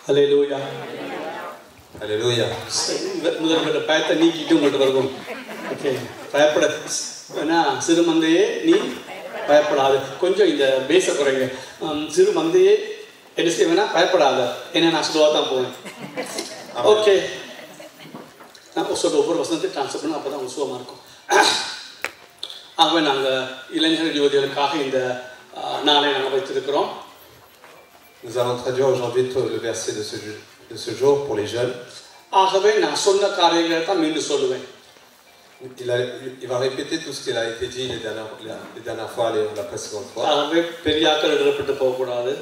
Alléluia. Alléluia. முதல்ல பயத்தை நீக்கிட்டு உங்கள்கிட்ட வருவோம். ஓகே, பயப்பட சிறு மந்தையே நீ பயப்படாது. கொஞ்சம் இந்த பேச குறைங்க. சிறு மந்தையே என்ன செய்வேன்னா பயப்படாத, ஏன்னா நான் ஸ்லோவாக தான் போவேன். ஓகே, நான் சொல்ல ஒவ்வொரு வசனத்தையும் ட்ரான்ஸ்ஃபர் பண்ண, அப்போ தான் உங்களுக்கு சுகமாக இருக்கும். ஆகவே நாங்கள் இளைஞர் யுவதிகளுக்காக இந்த நாளை நாங்கள் வைத்திருக்கிறோம். Nous allons traduire aujourd'hui le verset de ce jour pour les jeunes. ஆகவே நான் சொன்ன காரியங்களை தான் மீண்டும் சொல்லுவேன். Il va répéter tout ce qu'il a été dit les dernières fois, la précédente fois. ஆகவே பெரியாக்கள் இடப்பட்டு போகக்கூடாது.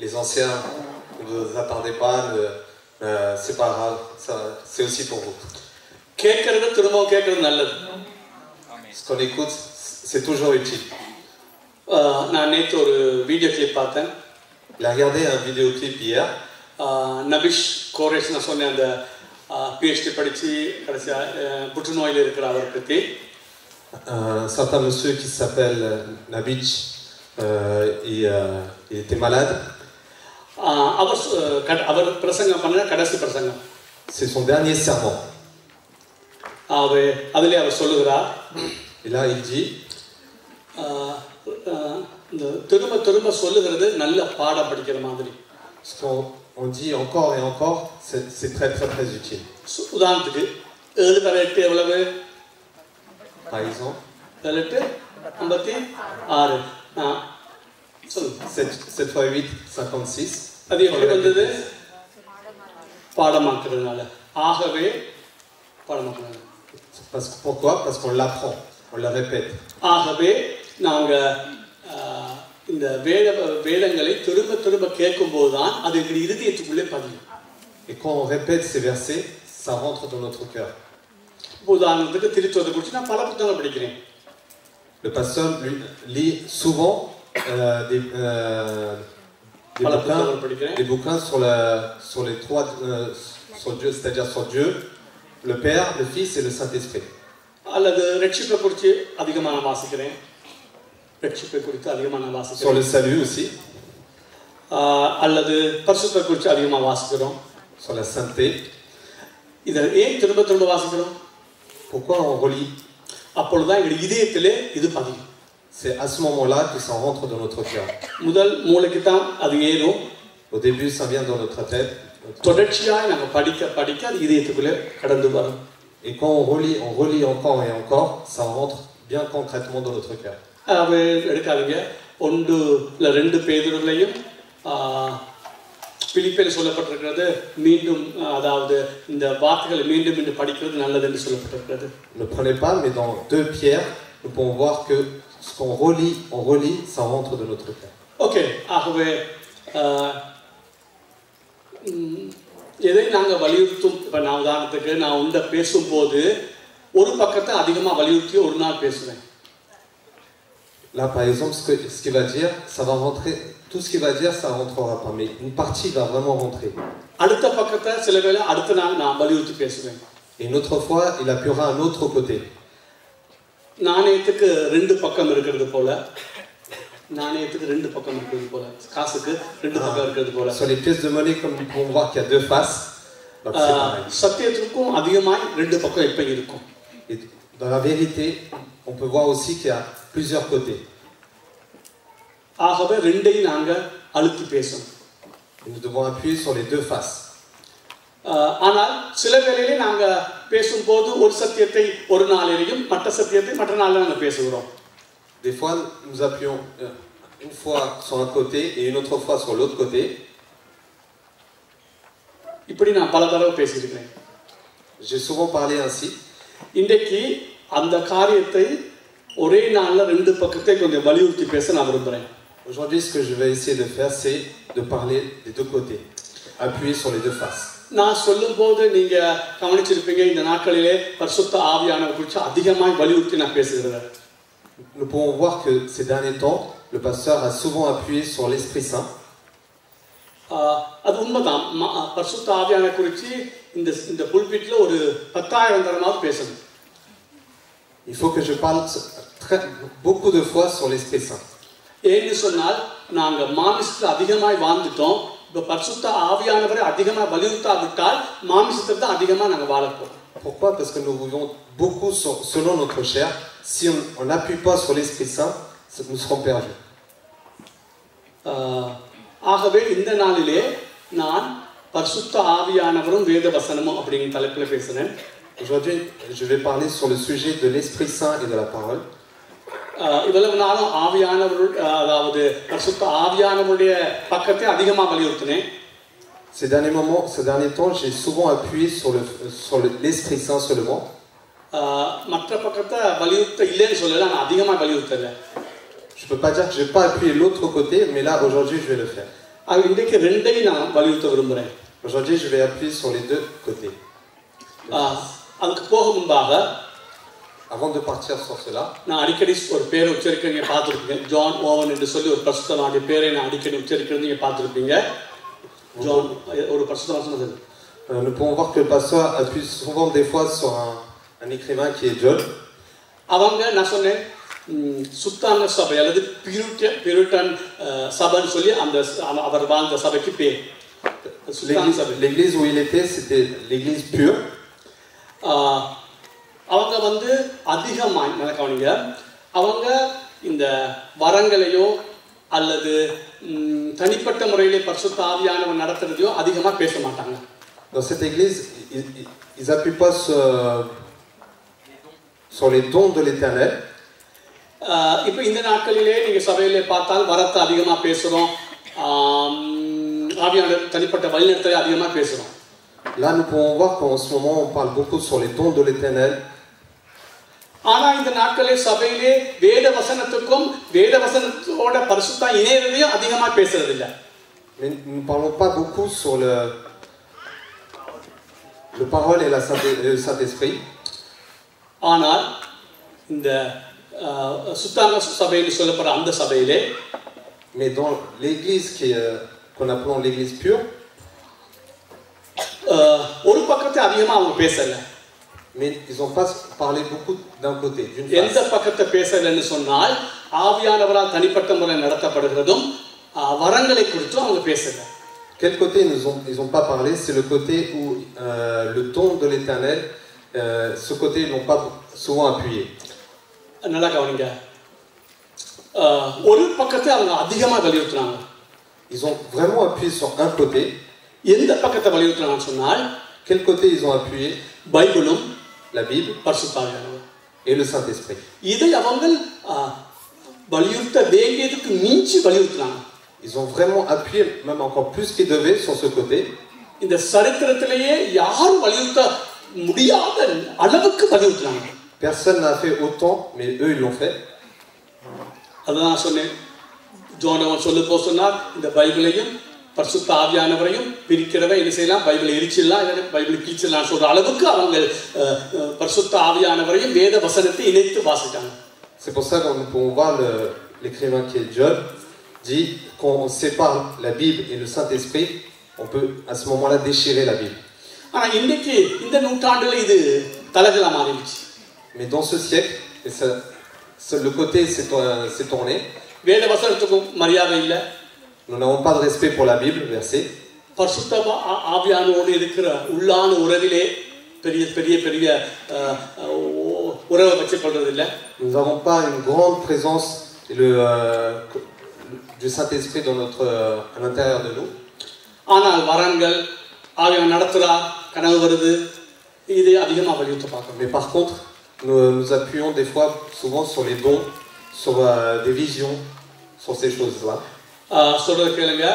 Les anciens, ne vous attendez pas, c'est pas grave, c'est aussi pour vous. கேட்கறது திரும்பவும் கேட்கறது நல்லது. Ce qu'on écoute, c'est toujours utile. நான் நேற்று ஒரு video clip பார்த்தேன். Il a regardé un vidéoclip hier. நபிஷ் கோரேஷ் நான் சொன்னேன், அந்த PhD படித்து கடைசியாக புற்றுநோயில் இருக்கிற அவர் பற்றி. Un certain monsieur qui s'appelle Nabich, il était malade. அவர் பிரசங்கம் பண்ண கடைசி பிரசங்கம். C'est son dernier sermon. அதிலே அவர் சொல்லுகிறார். Et là il dit, திரும்ப திரும்ப சொல்லுகிறது நல்ல பாடம் படிக்கிற மாதிரி. Ce qu'on dit encore et encore, c'est très très très utile. உதாரணத்துக்கு 7 தர 8 எவ்வளவு? Par exemple, 7 8 56. 7 fois 8, 56. அது எப்படி வந்தது? பாடமாக்குறதுனால. ஆகவே பாடமாக்குறது. Pourquoi? Parce qu'on l'apprend, on le répète. ஆகவே நாங்கள் இந்த வேதங்களை திரும்ப திரும்ப கேட்கும்போது தான் அது எங்கள் இருதயத்துக்குள்ளே பதியும். Et quand on répète ces versets, ça rentre dans notre cœur. உதாரணத்துக்கு திருச்சோதை குறித்து நான் பல புத்தகங்கள் படிக்கிறேன். Le pasteur lit souvent des bouquins sur les trois, sur Dieu, c'est-à-dire sur Dieu, le Père, le Fils et le Saint-Esprit. அல்லது ரட்சிப்பை குறித்து அதிகமாக நான் வாசிக்கிறேன். ரட்சிப்பை குறித்து அதிகமாக நான் வாசிக்கிறேன். Sur le salut aussi. அல்லது பரிசுத்தத்தை குறித்து அதிகமாக வாசிக்கிறோம். Sur la sainteté. இதை ஏன் திரும்ப திரும்ப வாசிக்கிறோம்? Pourquoi on relit? அப்பொழுதுதான் எங்கள் இதயத்திலே இது பதியும். C'est à ce moment-là que ça rentre dans notre cœur. முதல் மூளைக்கு தான் அது ஏறும். Au début, ça vient dans notre tête. தொடர்ச்சியாக நாங்கள் படிக்க படிக்க அது இதயத்துக்குள்ளே கடந்து வரும். Et quand on relit encore et encore, ça rentre bien concrètement dans notre cœur. எடுக்காதீங்க. 1 இல்லை 2 பேதுருவிலையும் பிலிப்பில் சொல்லப்பட்டிருக்கிறது மீண்டும், அதாவது இந்த வார்த்தைகளை மீண்டும் மீண்டும் படிக்கிறது நல்லது என்று சொல்லப்பட்டிருக்கிறது. Ne prenez pas, mais dans 2 Pierre, nous pouvons voir que ce qu'on relit, ça rentre dans notre cœur. Okay, ஆகவே எதை நாங்கள் வலியுறுத்தும், இப்போ நான் உதாரணத்துக்கு நான் உண்ட பேசும்போது ஒரு பக்கத்தை அதிகமாக வலியுறுத்தி ஒரு நாள் பேசுவேன். Là, par exemple, ce qu'il va dire, ça va rentrer. Tout ce qu'il va dire, ça rentrera pas, mais une partie va vraiment rentrer. அடுத்த பக்கத்தை சில வேளை அடுத்த நாள் நான் வலியுறுத்தி பேசுவேன். Et une autre fois, il appuiera un autre côté. நாணயத்துக்கு 2 பக்கம் இருக்கிறது போல, நாணயத்துக்கு 2 பக்கம் இருக்கிறது போல, காசுக்கு 2 பக்கம் இருக்கிறது போல. Sur les pièces de monnaie, comme nous pouvons voir qu'il y a 2 faces. Donc c'est pareil. சத்தியத்துக்கும் அதிகமாய் 2 பக்கம் எப்ப இருக்கும். Et dans la vérité, on peut voir aussi qu'il y a plusieurs côtés. ஆகவே 2ஐயும் நாங்க அழுத்தி பேசணும். Nous devons appuyer sur les 2 faces. ஆனால் சில வேளையிலே நாங்க பேசும்போது ஒரு சத்தியத்தை ஒரு நாளிலேயும் மற்ற சத்தியத்தை மற்ற நாளில் நாங்க பேசுகிறோம். Des fois, nous appuyons une fois sur un côté et une autre fois sur l'autre côté. இப்படி நான் பல தடவை பேசியிருக்கிறேன். J'ai souvent parlé ainsi. இன்றைக்கு அந்த காரியத்தை ஒரே நாள்ல 2 பக்கத்தை கொஞ்சம் வலியுறுத்தி பேச நான் விரும்புறேன். Aujourd'hui, ce que je vais essayer de faire, c'est de parler des 2 côtés, appuyer sur les 2 faces. நான் சொல்லும்போது நீங்க கவனிச்சிருப்பீங்க, இந்த நாட்களிலே பரிசுத்த ஆவியானவர் குறித்து அதிகமாக வலியுறுத்தி நான் பேசுகிறேன். Nous pouvons voir que ces derniers temps, le pasteur a souvent appuyé sur l'Esprit Saint. அது உண்மைதான். பரிசுத்த ஆவியானவர் குறித்து இந்த புல்பிட்ல ஒரு 10,000 தடவை பேசணும். Il faut que je parle beaucoup de fois sur l'Esprit Saint. ஏன்னு சொன்னால் நாங்க மாமிசத்துல அதிகமாய் வாழ்ந்துட்டோம், இப்போ பரிசுத்த ஆவியானவரை அதிகமாக வலியுறுத்தாவிட்டால் மாமிசத்தை தான் அதிகமாக நாங்கள் வாழப்போம். Pourquoi? Parce que nous vivons beaucoup selon notre chair. Si on n'appuie pas sur l'Esprit Saint, nous serons perdus. ஆகவே இந்த நாளிலே நான் பரிசுத்த ஆவியானவரும் வேத வசனமும் அப்படிங்கிற தலைப்பில் பேசுகிறேன். Aujourd'hui, je vais parler sur le sujet de l'Esprit Saint et de la parole. இவ்வளவு நாளும் ஆவியானவர் அதாவது பரிசுத்த ஆவியானவருடைய பக்கத்தை அதிகமாக வலியுறுத்தினேன். Ces derniers temps, j'ai souvent appuyé sur l'Esprit Saint seulement. மற்ற பக்கத்தை வலியுறுத்த இல்லைன்னு சொல்லல, நான் அதிகமாக வலியுறுத்தல. Je peux pas dire que j'ai pas appuyé l'autre côté, mais là aujourd'hui je vais le faire. இன்றைக்கு ரெண்டையும் நான் வலியுறுத்த விரும்புகிறேன். Aujourd'hui je vais appuyer sur les deux côtés. அதுக்கு போக முன்பாக Avant de partir sur cela, நான் அடிக்கடி ஒரு பேரை உச்சரிக்கிறீங்க பார்த்துருப்பீங்க. ஜான் ஓவன் என்று சொல்லி ஒரு பரிசுத்தவானுடைய பேரை நான் அடிக்கடி உச்சரிக்கிறது நீங்கள் பார்த்துருப்பீங்க. ஜான் ஒரு பரிசுத்தவான். Nous pouvons voir que le pasteur appuie souvent des fois sur un écrivain qui est John. அவங்க நான் சொன்னேன் சுத்தான சபை அல்லது பியூரிட்டன் சபைன்னு சொல்லி அந்த அவர் வாழ்ந்த சபைக்கு பேர். L'église où il était, c'était l'église pure. அவங்க வந்து அதிகமாக கவனிங்க, அவங்க இந்த வரங்களையோ அல்லது தனிப்பட்ட முறையிலே பரிசுத்த ஆவியானவர் நடத்துறதையோ அதிகமாக பேச மாட்டாங்க. Dans cette église, ils appuient pas sur les dons de l'Éternel. இப்போ இந்த நாட்களிலே நீங்கள் சபையிலே பார்த்தால் வரத்தை அதிகமாக பேசுகிறோம், ஆவியானவர் தனிப்பட்ட வழிநடத்தலை அதிகமாக பேசுகிறோம். Là, nous pouvons voir qu'en ce moment, on parle beaucoup sur les dons de l'Éternel. ஆனால் இந்த நாட்களில் சபையிலே வேத வசனத்துக்கும் வேத வசனத்தோட பரிசுத்தம் இணையதையும் அதிகமாக பேசுறது இல்லை. Mais nous ne parlons pas beaucoup sur le parole et le Saint-Esprit. ஆனால் இந்த சுத்தாங்க சபைன்னு சொல்லப்படுற அந்த சபையிலே, mais dans l'église qu'on appelle l'église pure, ஒரு பக்கத்தை அதிகமாக அவங்க பேசல. Mais ils n'ont pas parlé beaucoup d'un côté, d'une face. எந்த பக்கத்தை பேசலன்னு சொன்னால் ஆவியானவரால் தனிப்பட்ட முறையில் நடத்தப்படுகிறதும் வரங்களை குறித்தும் அவங்க பேசல. Quel côté ils ont pas parlé? C'est le côté où le don de l'Éternel, ce côté ils n'ont pas souvent appuyé. நல்லா கவனிங்க, ஒரு பக்கத்தை அவங்க அதிகமாக வலியுறுத்தினாங்க. Ils ont vraiment appuyé sur un côté. எந்த பக்கத்தை வலியுறுத்தினாங்கன்னு சொன்னால், quel côté ils ont appuyé? பைபிளும், la Bible et le Saint-Esprit. இதை அவங்க வலியுறுத்த வேண்டியதுக்கு மிஞ்சி வலியுறுத்தினாங்க. Ils ont vraiment appuyé, même encore plus qu'ils devaient, sur ce côté. இந்த சரித்திரத்திலேயே யாரும் வலியுறுத்த முடியாத அளவுக்கு வலியுறுத்தினாங்க. Personne n'a fait autant, mais eux ils l'ont fait. அதான் சொன்னேன், ஜோனவன் சொல்லுப்போ சொன்னார், இந்த பைபிளையும் பரிசுத்த ஆவியானவரையும் பிரிக்கிறவ என்ன செய்யலாம், பைபிளை எரிச்சிடலாம், பைபிளை கிழிச்சிடலாம் சொல்ற அளவுக்கு அவங்க பரிசுத்த ஆவியானவரையும் வேத வசனத்தை இணைத்து வாசிட்டாங்க. C'est pour ça que nous pouvons voir l'écrivain qui est John dit qu'on sépare la Bible et le Saint-Esprit, on peut à ce moment-là déchirer la Bible. ஆனா இன்னைக்கு இந்த நூற்றாண்டுல இது தலைகீழா மாறிடுச்சு. Mais dans ce siècle, le côté s'est tourné. வேத வசனத்துக்கு மரியாதை இல்லை. Nous n'avons pas de respect pour la Bible, verset. பரிசுத்த ஆவியானவரோடு இருக்கிற உள்ளான உறவிலே பெரிய பெரிய பெரிய உறவை வச்சு கொள்றது இல்லை. Nous n'avons pas une grande présence du Saint-Esprit à l'intérieur de nous. ஆனால் வரங்கள் ஆவியானவர் நடத்துறார், கனவு வருது, இதை அதிகமாக வலியுறுத்த பார்க்கணும். Mais par contre, nous appuyons des fois souvent sur les dons, sur des visions, sur ces choses-là. சொல்றது கேளுங்க,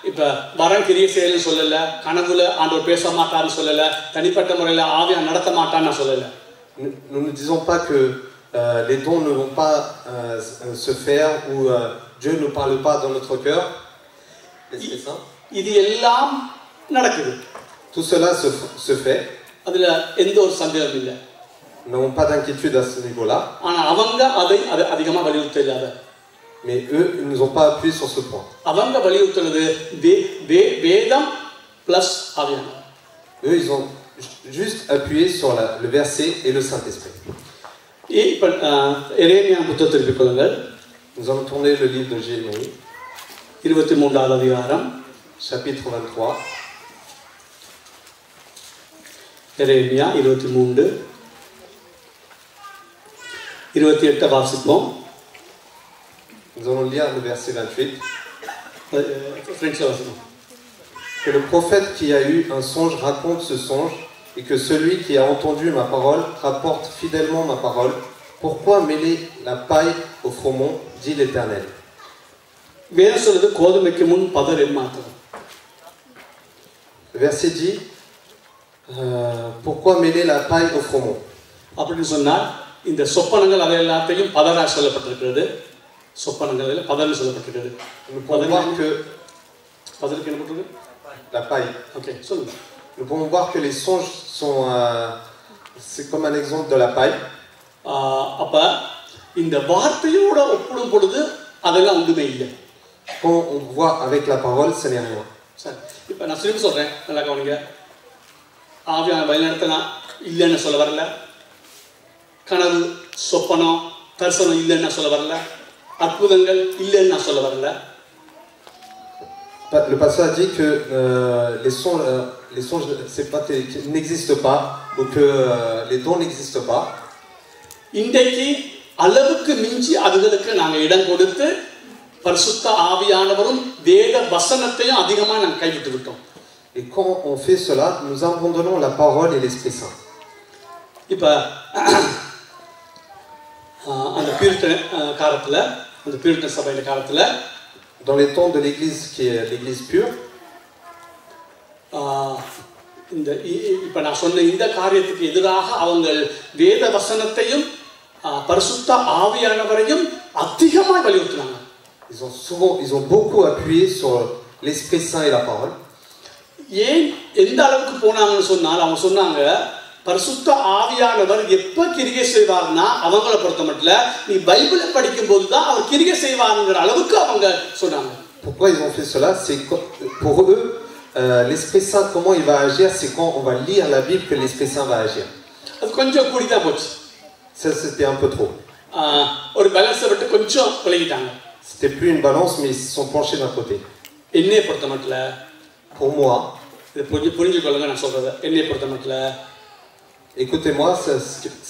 இப்ப வரம் கிரிய செயல்னு சொல்லல, கனவுல ஆண்டவர் பேச மாட்டார்னு சொல்லல, தனிப்பட்ட முறையில் ஆவியானவர் நடத்த மாட்டார்னு சொல்லல. Nous ne disons pas que les dons ne vont pas se faire ou Dieu ne parle pas dans notre cœur. இது எல்லாம் நடக்குது. Tout cela se fait. அதுல எந்த ஒரு சந்தேகமும் இல்லை. Nous n'avons pas d'inquiétude à ce niveau-là. ஆனா அவங்க அதை அதிகமாக வலியுறுத்த இல்லாத. Mais eux, ils ne nous ont pas appuyé sur ce point. அவங்க வலியுறுத்துறது வேதம் பிளஸ் ஆவியானவர். Eux, ils ont juste appuyé sur le verset et le Saint-Esprit. இப்ப எரேமியா புத்தகத்தை திருப்பிக் கொள்ளுங்கள். Nous allons tourner le livre de Jérémie. 23வது அதிகாரம். chapitre 23. எரேமியா 23 28 வாசிப்போம். Nous allons lire le verset 28. ஃப்ரெண்ட்ஸில் வாசிப்போம். Que le prophète qui a eu un songe raconte ce songe, et que celui qui a entendu ma parole rapporte fidèlement ma parole. Pourquoi mêler la paille au froment, dit l'Éternel. வேதம் சொல்லுது கோதுமைக்கு முன் பதர் ஏமாத்தும். Le verset dit pourquoi mêler la paille au froment. அப்படின்னு சொன்னால் இந்த சொப்பனங்கள் அதை எல்லாத்தையும் பதரா சொல்லப்பட்டிருக்கிறது. சொப்பனங்கள் பதர்னு சொல்லப்பட்டிருக்கிறது. Nous pouvons voir que பதருக்கு என்ன போட்டிருக்கு? la paille. ஓகே சொல்லுங்க. Nous pouvons voir que les songes sont c'est comme un exemple de la paille. அப்ப இந்த வார்த்தையோட ஒப்பிடும் பொழுது அதெல்லாம் ஒன்றுமே இல்லை. Quand on voit avec la parole, ce n'est rien. சரி, இப்போ நான் திரும்பி சொல்றேன், நல்லா கவனிங்க. ஆவியான வழிநடத்தினா இல்லைன்னு சொல்ல வரல, கனவு சொப்பனம் தரிசனம் இல்லைன்னு நான் சொல்ல வரல, அற்புதங்கள் இல்லைன்னு நான் சொல்ல வரல. Le pasteur a dit que les songes c'est pas, n'existent pas, ou que les dons n'existent pas. இன்றைக்கு அளவுக்கு மிஞ்சி அதுகளுக்கு நாங்கள் இடம் கொடுத்து பரிசுத்த ஆவியானவரும் வேத வசனத்தையும் அதிகமாக நாங்கள் கைவிட்டு விட்டோம். Et quand on fait cela, nous abandonnons la parole et l'Esprit Saint. இப்போ அந்த பியூரிட்டன் காலத்தில், அந்த பியூரிட்டன் சபையின் காலத்தில், dans les temps de l'église qui est l'église pure, இந்த இப்போ நான் சொன்ன இந்த காரியத்துக்கு எதிராக அவங்க வேத வசனத்தையும் பரிசுத்த ஆவியானவரையும் அதிகமாக வலியுறுத்தினாங்க. ils ont beaucoup appuyé sur l'Esprit Saint et la parole. ஏன் எந்த அளவுக்கு போனாங்கன்னு சொன்னால் அவங்க சொன்னாங்க, பரிசுத்த ஆவியானவர் எப்ப கிரிகை செய்வார்னா அவங்கள பொறுத்த மட்டும் நீ பைபிளை படிக்கும் போது தான் அவர் கிரிகை செய்வாருங்கிற அளவுக்கு அவங்க சொன்னாங்க. Pourquoi ils ont fait cela? C'est pour eux l'Esprit Saint, comment il va agir, c'est quand on va lire la Bible que l'Esprit Saint va agir. அது கொஞ்சம் கூடி தான் போச்சு. Ça c'était un peu trop. ஒரு பேலன்ஸை விட்டு கொஞ்சம் விலகிட்டாங்க. C'était plus une balance, mais ils se sont penchés d'un côté. என்னைய பொறுத்த மட்டும், pour moi, இது புரிஞ்சுக்கொள்ளுங்க நான் சொல்றதை, என்னைய பொறுத்த மட்டும், écoutez-moi, ce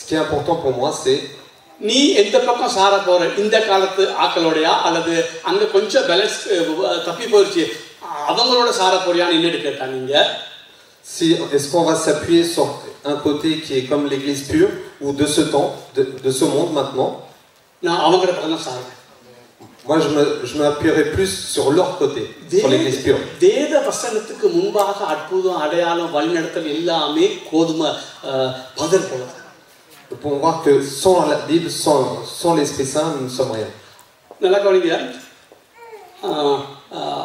qui est important pour moi, c'est நீ எந்த பக்கம் சார போற, இந்த காலத்து ஆக்களோடையா அல்லது அங்க கொஞ்சம் பேலன்ஸ் தப்பி போயிடுச்சு அவங்களோட சார போறியான்னு என்னட்டு கேட்டாங்க. நீங்க si est-ce qu'on va s'appuyer sur un côté qui est comme l'église pure ou de ce temps, de ce monde maintenant? நான் அவங்களோட பக்கம் தான் சாரேன். Moi je m'appuierai plus sur leur côté, sur l'église pure. வேத வசனத்துக்கு முன்பாக அற்புதம் அடையாளம் வழிநடத்தல் எல்லாமே கோதுமை பதர் போல. Nous pouvons voir que sans la Bible, sans l'Esprit Saint, nous ne sommes rien. நல்லா கவனிங்க.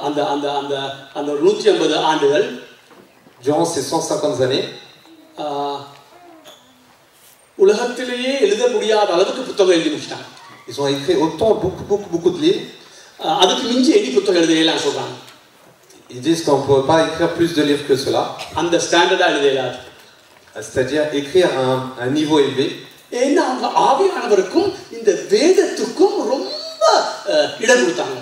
அந்த அந்த அந்த அந்த 150 ஆண்டுகள், durant ces 150 années, உலகத்திலேயே எழுத முடியாத அளவுக்கு புத்தகம் எழுதி முடிச்சிட்டாங்க. ils ont écrit autant beaucoup de livres. அதுக்கு மிஞ்சி எடி புத்தகம் எழுதலாம் சொல்றாங்க. Ils disent qu'on ne peut pas écrire plus de livres que cela. அந்த ஸ்டாண்டர்டா எழுதலாம். C'est-à-dire écrire à un niveau élevé. ஏன்னா அவங்க ஆவியானவருக்கும் இந்த வேதத்துக்கும் ரொம்ப இடம் கொடுத்தாங்க.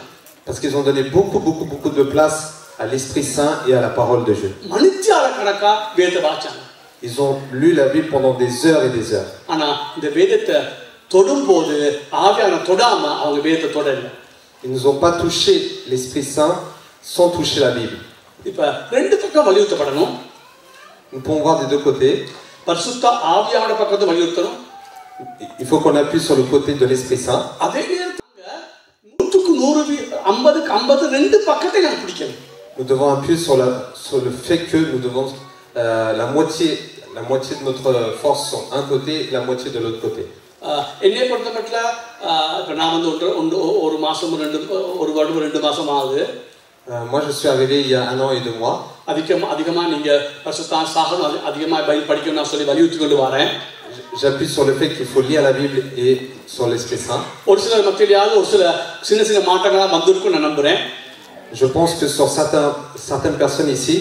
Parce qu'ils ont donné beaucoup de place à l'Esprit Saint et à la parole de Dieu. மணித்தியால கணக்கா வேத வாசிச்சாங்க. Ils ont lu la Bible pendant des heures et des heures. ஆனா இந்த வேதத்தை தொடும்போது ஆவியான தொடாம அவங்க வேதத்தை தொடரல. Ils nous ont pas touché l'Esprit Saint sans toucher la Bible. இப்ப ரெண்டு பக்கம் வலியுறுத்தப்படணும். Nous pouvons voir des deux côtés. பரிசுத்த ஆவியான பக்கத்தை வலியுறுத்தணும். Il faut qu'on appuie sur le côté de l'Esprit Saint. அதே நேரத்துல 100க்கு 100 50க்கு 50 ரெண்டு பக்கத்தை நம்ம பிடிக்கணும். Nous devons appuyer sur le fait que nous devons la moitié de notre force sur un côté et la moitié de l'autre côté. என்னை பொறுத்த மட்டும் இப்போ நான் வந்து ஒரு மாதம் ஒரு வருடம் 2 மாதம் ஆகுது. Moi je suis arrivé il y a 1 an et 2 mois. அதிகமாக நீங்கள் பரிசுத்த சாகனம் அதிகமாக பைபிள் படிக்கணும்னு நான் சொல்லி வலியுறுத்தி கொண்டு வரேன். J'appuie sur le fait qu'il faut lire la Bible et sur l'Esprit Saint. ஒரு சில மத்தியிலாவது ஒரு சில சின்ன மாற்றங்களாக வந்திருக்கும் நான் நம்புறேன். Je pense que sur certaines personnes ici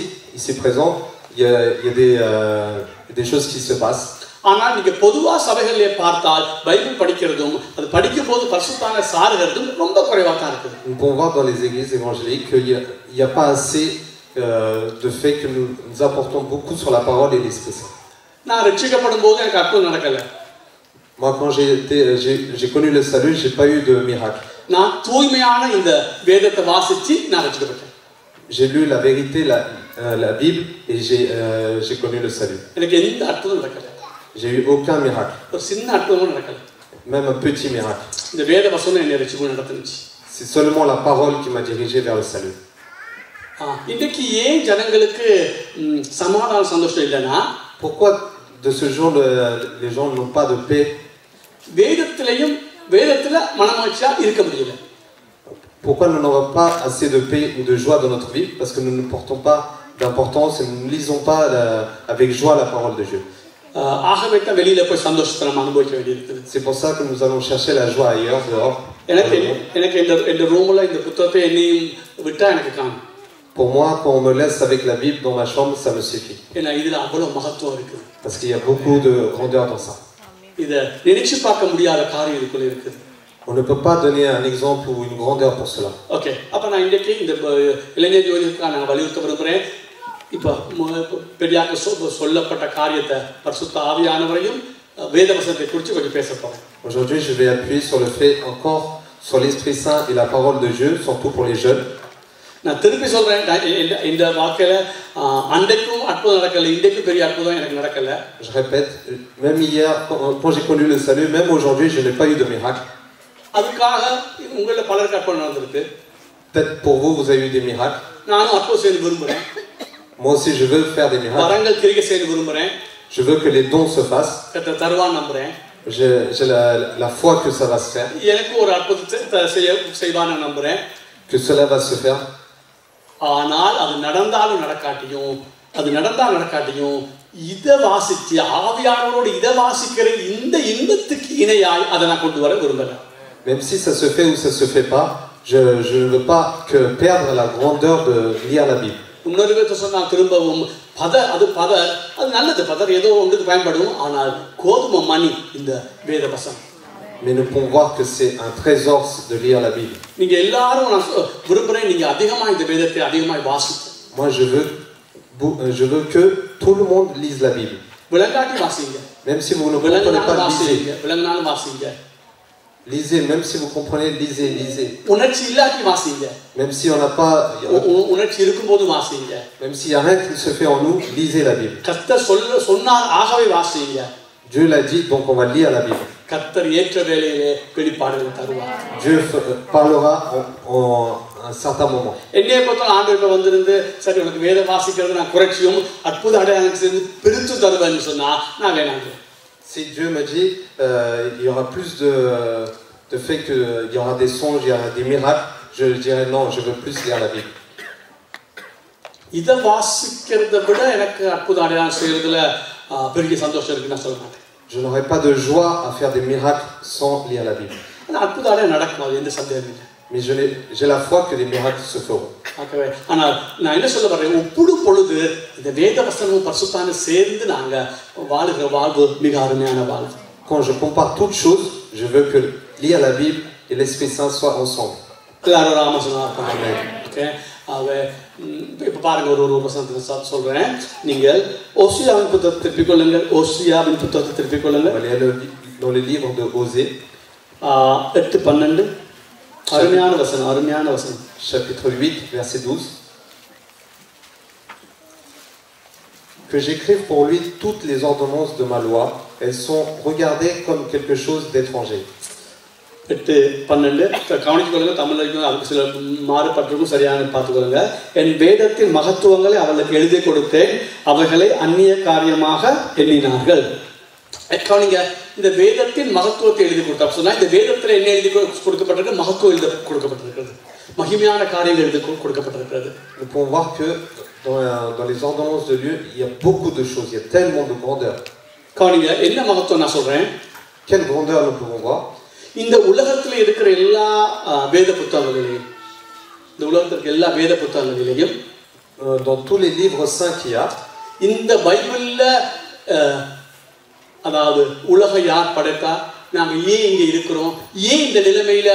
présentes, il y a des choses qui se passent. ஆனால் நீங்க பொதுவா சபைகளிலே பார்த்தால் பைபிள் படிக்கிறதும் அது படிக்கும்போது பரிசுத்தான சாருகிறதும் ரொம்ப குறைவா தான் இருக்குது. Nous pouvons voir dans les églises évangéliques qu'il n'y a pas assez de fait que nous apportons beaucoup sur la parole et l'Esprit Saint. நான் ரட்சிக்கப்படும் போது எனக்கு அற்புதம் நடக்கல. Moi, quand j'ai connu le salut, j'ai pas eu de miracle. நான் தூய்மையான இந்த வேதத்தை வாசிச்சு நான் ரட்சிக்கப்பட்டேன். J'ai lu la vérité, la Bible, et j'ai connu le salut. எனக்கு எந்த அற்புதம் நடக்கல. J'ai eu aucun miracle. ஒரு சின்ன அற்புதமும் நடக்கல. Même un petit miracle. இந்த வேத வசனம் என்னை ரட்சிப்பு நடத்துச்சு. C'est seulement la parole qui m'a dirigé vers le salut. இன்னைக்கு ஏன் ஜனங்களுக்கு சமாதான சந்தோஷம் இல்லைன்னா Pourquoi de ce jour les gens n'ont pas de paix? வேதத்துல மனமகிழ்ச்சியா இருக்க முடியல. Pourquoi nous n'avons pas assez de paix ou de joie dans notre vie? Parce que nous ne portons pas d'importance et nous ne lisons pas avec joie la parole de Dieu. ஆகவே தான் வெளியில போய் சந்தோஷத்தை நம்ம அனுபவிக்க வேண்டியிருக்குது. C'est pour ça que nous allons chercher la joie ailleurs, dehors. எனக்கு இந்த ரூம்ல இந்த புத்தகத்தை என்னையும் விட்டா எனக்கு காணும். Pour moi, quand on me laisse avec la Bible dans ma chambre, ça me suffit. ஏன்னா இதுல அவ்வளவு மகத்துவம் இருக்குது. Parce qu'il y a beaucoup de grandeur dans ça. இத நினைச்சு பார்க்க முடியாத காரியம் இதுக்குள்ள இருக்குது. On ne peut pas donner un exemple ou une grandeur pour cela. Okay, அப்ப நான் இன்னைக்கு இந்த இளைஞர் ஜோதிக்காக நான் வலியுறுத்த விரும்புகிறேன். இப்போ பெரியாக்க சொல்லப்பட்ட காரியத்தை பரிசுத்த ஆவியானவரையும் வேத வசனத்தை குறித்து கொஞ்சம் பேச போறேன். Aujourd'hui, je vais appuyer sur le fait encore sur l'Esprit Saint et la parole de Dieu, surtout pour les jeunes. நான் திருப்பி சொல்றேன், இந்த வாக்கில அன்றைக்கும் அற்புதம் நடக்கல, இன்றைக்கும் பெரிய அற்புதம் எனக்கு நடக்கல. Je répète, même hier, quand j'ai connu le salut, même aujourd'hui, je n'ai pas eu de miracle. அதுக்காக உங்கள பலருக்கு அற்புதம் நடந்திருக்கு. Peut-être pour vous, vous avez eu des miracles. நானும் அற்புதம் செய்ய விரும்புறேன். Moi aussi, je veux faire des miracles. வரங்கள் கிரியை செய்ய விரும்புறேன். Je veux que les dons se fassent. கர்த்தர் தருவார் நம்புறேன். J'ai la foi que ça va se faire. எனக்கு ஒரு அற்புதத்தை செய்வான்னு நம்புறேன். Que cela va se faire. ஆனால் அது நடந்தாலும் நடக்காட்டியும் இத வாசிச்சு ஆவியானவரோடு இத வாசிக்கிற இந்த இன்பத்துக்கு இணையாய் அதை நான் கொண்டு வர விரும்புறேன். Même si ça se fait ou ça se fait pas, je ne veux pas que perdre la grandeur de lire la Bible. இன்னொரு விதத்தை சொன்னா திரும்பவும் அது நல்லது, பதர் ஏதோ ஒன்றுக்கு பயன்படும். ஆனால் கோதுமை மணி இந்த வேத வசனம். Mais nous pouvons voir que c'est un trésor de lire la Bible. நீங்க எல்லாரும் நான் விரும்புறேன் நீங்க அதிகமா இந்த வேதத்தை அதிகமாக வாசிங்க. Moi je veux que tout le monde lise la Bible. விளங்காட்டி வாசிங்க. Même si vous ne comprenez pas, lisez. விளங்கினாலும் வாசிங்க. Lisez, même si vous comprenez, lisez. உணர்ச்சி இல்லாட்டி வாசிங்க. Même si on n'a pas, உணர்ச்சி இருக்கும்போது வாசிங்க. même s'il y a rien qui se fait en nous, lisez la Bible. கர்த்தர் சொன்னார் ஆகவே வாசிங்க. Dieu l'a dit, donc on va lire la Bible. கர்த்தர் ஏற்ற வேளையிலே வெளிப்பாடுகளை தருவார். Dieu parlera en un certain moment. என்னைய பொறுத்த ஆண்டவர் வந்திருந்து சரி உனக்கு வேத வாசிக்கிறது நான் குறைச்சியும் அற்புத அடையாளம் செய்து பிரித்து தருவேன்னு சொன்னா நான் வேணாங்க. Si Dieu me dit il y aura plus de fait qu'il y aura des songes, il y aura des miracles, je dirais non, je veux plus lire la Bible. இத வாசிக்கிறதை விட எனக்கு அற்புத அடையாளம் செய்யறதுல பெரிய சந்தோஷம் இருக்குன்னு நான் சொல்ல மாட்டேன். Je n'aurai pas de joie à faire des miracles sans lire la Bible. அற்புத அடையாளம் நடக்கும், அது எந்த சந்தேகமும் இல்லை. Mais j'ai la foi que des miracles se feront. ஆனால் நான் என்ன சொல்ல வரேன், ஒப்பிடும் பொழுது இந்த வேத வசனமும் பரிசுத்தான சேர்ந்து நாங்க வாழுகிற வாழ்வு மிக அருமையான வாழ்வு. Quand je compare toutes choses, je veux que lire la Bible et l'Esprit Saint soient ensemble. எல்லாரும் ராமசனம். ஓகே, இப்போ பாருங்க ஒரு வசனத்தை சொல்றேன். நீங்கள் ஓசியாவின் புத்தகத்தை திருப்பிக் கொள்ளுங்கள். ஓசியாவின் புத்தகத்தை திருப்பிக் கொள்ளுங்கள். Dans le livre de Osée, 8:12. அருமையான வசனம். Chapitre 8, verset 12. Que j'écrive pour lui toutes les ordonnances de ma loi, elles sont regardées comme quelque chose d'étranger. 8:12 கவனித்துக்கொள்ளுங்க. தமிழில் அதுக்கு சில மாறுபட்டிருக்கும், சரியான பார்த்துக்கொள்ளுங்க. என் வேதத்தின் மகத்துவங்களை அவர்களுக்கு எழுதி கொடுத்தேன், அவைகளை அந்நிய காரியமாக எண்ணினார்கள். கவனிங்க, இந்த வேதத்தின் மகத்துவத்தை எழுதி கொடுத்தா சொன்னா இந்த வேதத்தில் என்ன எழுதி கொடுக்கப்பட்டிருக்கு? மகத்துவம் எழுதி கொடுக்கப்பட்டிருக்கிறது, மகிமையான காரியங்கள் எழுதி கொடுக்கப்பட்டிருக்கிறது. Nous pouvons voir que dans les ordonnances de Dieu, il y a beaucoup de choses, il y a tellement de grandeur. கவனிங்க, என்ன மகத்துவம் நான் சொல்றேன்? Quelle grandeur nous pouvons voir? இந்த உலகத்தில் இருக்கிற எல்லா வேத புத்தகங்களிலேயும், இந்த உலகத்திற்கு எல்லா வேத புத்தகங்களிலேயும், dans tous les livres saints qu'il y a, இந்த பைபிள்ல அதாவது உலக யார் படைத்தா, நாங்கள் ஏன் இங்கே இருக்கிறோம், ஏன் இந்த நிலைமையில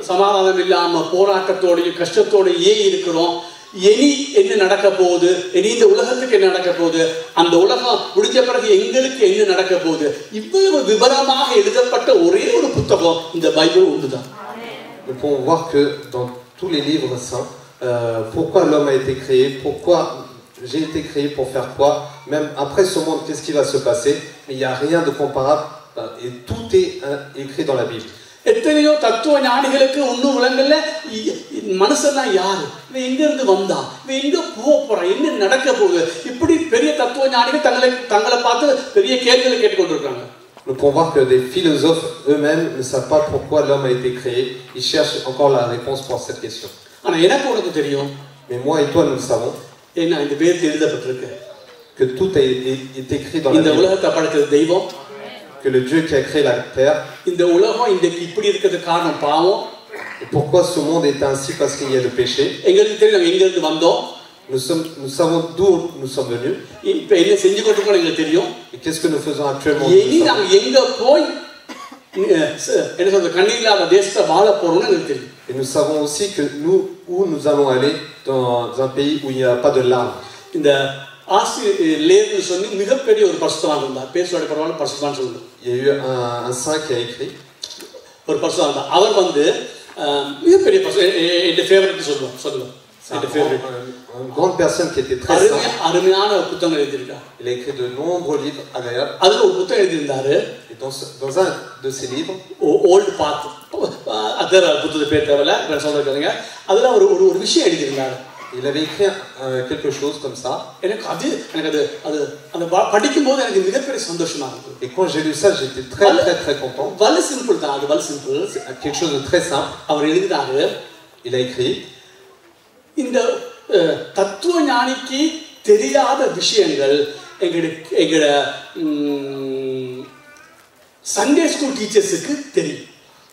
சமாதானம் இல்லாம போராட்டத்தோடையும் கஷ்டத்தோட ஏன் இருக்கிறோம், இனி என்ன நடக்க போகுது, இனி இந்த உலகத்துக்கு என்ன நடக்க போகுது, அந்த உலகம் முடிஞ்ச பிறகு எங்களுக்கு என்ன நடக்க போகுது, இவ்வளவு விவரமாக எழுதப்பட்ட ஒரே ஒரு புத்தகம் இந்த பைபிள் ஒன்றுதான். Nous pouvons voir que dans tous les livres saints, pourquoi l'homme a été créé, pourquoi j'ai été créé pour faire quoi, même après ce monde, qu'est-ce qui va se passer, mais il n'y a rien de comparable et tout est écrit dans la Bible. எத்தனையோ தத்துவ ஞானிகளுக்கு ஒன்றும் விளங்கல, மனுஷன்னா யாரு, இவன் எங்க இருந்து வந்தா, இவன் எங்க போறான், என்ன நடக்க போகுது, இப்படி பெரிய தத்துவ ஞானிகள் தங்களை பார்த்து பெரிய கேள்விகளை கேட்டுக்கொண்டிருக்காங்க. Nous pouvons voir que des philosophes eux-mêmes ne savent pas pourquoi l'homme a été créé. Ils cherchent encore la réponse pour cette question. Mais moi et toi, nous le savons. Que tout est écrit dans la Bible. Que le Dieu qui a créé la terre. Et pourquoi ce monde est ainsi? Parce qu'il y a le péché. Nous savons d'où nous sommes venus. Et qu'est-ce que nous faisons actuellement? Et nous savons aussi que où nous allons aller dans un pays où il n'y a pas de larmes. Il y a eu un saint qui a écrit. Une grande personne qui était très sainte. Il a écrit de nombreux livres agréables. Et dans un de ces livres, il avait écrit quelque chose comme ça. Et quand j'ai lu ça, j'étais très très content. C'est quelque chose de très simple. Il a écrit. இந்த தத்துவ ஞானிக்கு தெரியாத விஷயங்கள் எங்கட Sunday school டீச்சர்ஸ்க்கு தெரியும்.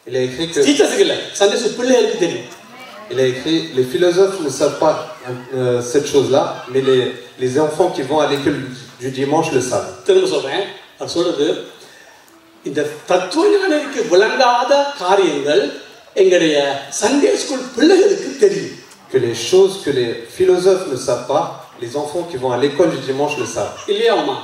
Il a écrit que டீச்சர்ஸ்க்கு இல்ல, Sunday school பிள்ளைகளுக்கு தெரியும். Il a écrit les philosophes ne savent pas cette chose-là, mais les enfants qui vont à l'école du dimanche le savent. திரும்ப சொல்றேன், அது சொல்றது இந்த தத்துவ ஞானிக்கு விளங்காத காரியங்கள் எங்களுடைய சண்டே ஸ்கூல் பிள்ளைகளுக்கு தெரியும். Que les choses que les philosophes ne savent pas, les enfants qui vont à l'école du dimanche le savent. Oui ou non?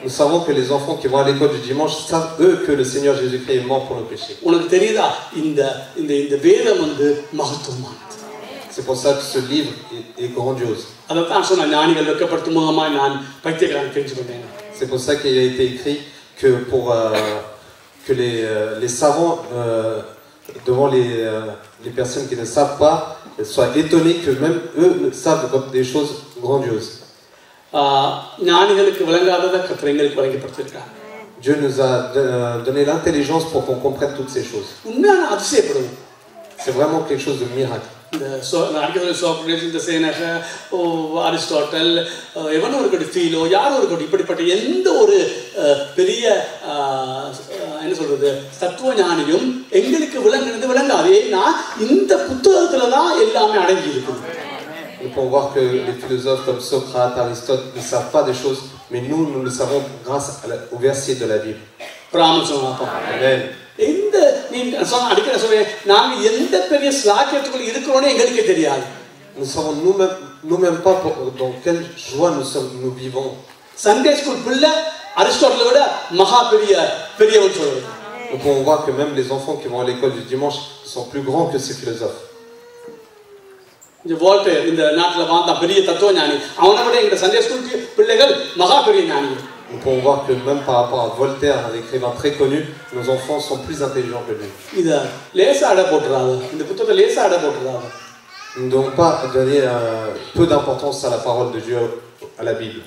Nous savons que les enfants qui vont à l'école du dimanche savent eux que le Seigneur Jésus-Christ est mort pour nos péchés. C'est pour ça que ce livre est grandiose. C'est pour ça qu'il a été écrit que pour que les savants devant les personnes qui ne savent pas soient étonnés que même eux savent des choses grandioses. Dieu nous a donné l'intelligence pour qu'on comprenne toutes ces choses. C'est vraiment quelque chose de miracle. Aristotle எவனோ இருக்கட்டும், ஃபீலோ யாரோ இருக்கட்டும், இப்படிப்பட்ட எந்த ஒரு பெரிய என்ன சொல்றது தத்துவ ஞானியும் எங்களுக்கு விளங்காது. ஏன்னா இந்த புத்தகத்துல தான் எல்லாமே அடங்கி இருக்குது. Nous pouvons voir que les philosophes comme Socrate, Aristote ne savent pas des choses, mais nous le savons grâce au verset de la Bible. Amen. Nous savons nous-mêmes pas dans quelle joie nous vivons. Nous pouvons voir que même les enfants qui vont à l'école du dimanche sont plus grands que ces philosophes. Nous pouvons voir que même par rapport à Voltaire, un écrivain très connu, nos enfants sont plus intelligents que lui. Nous ne devons pas donner peu d'importance à la parole de Dieu, à la Bible.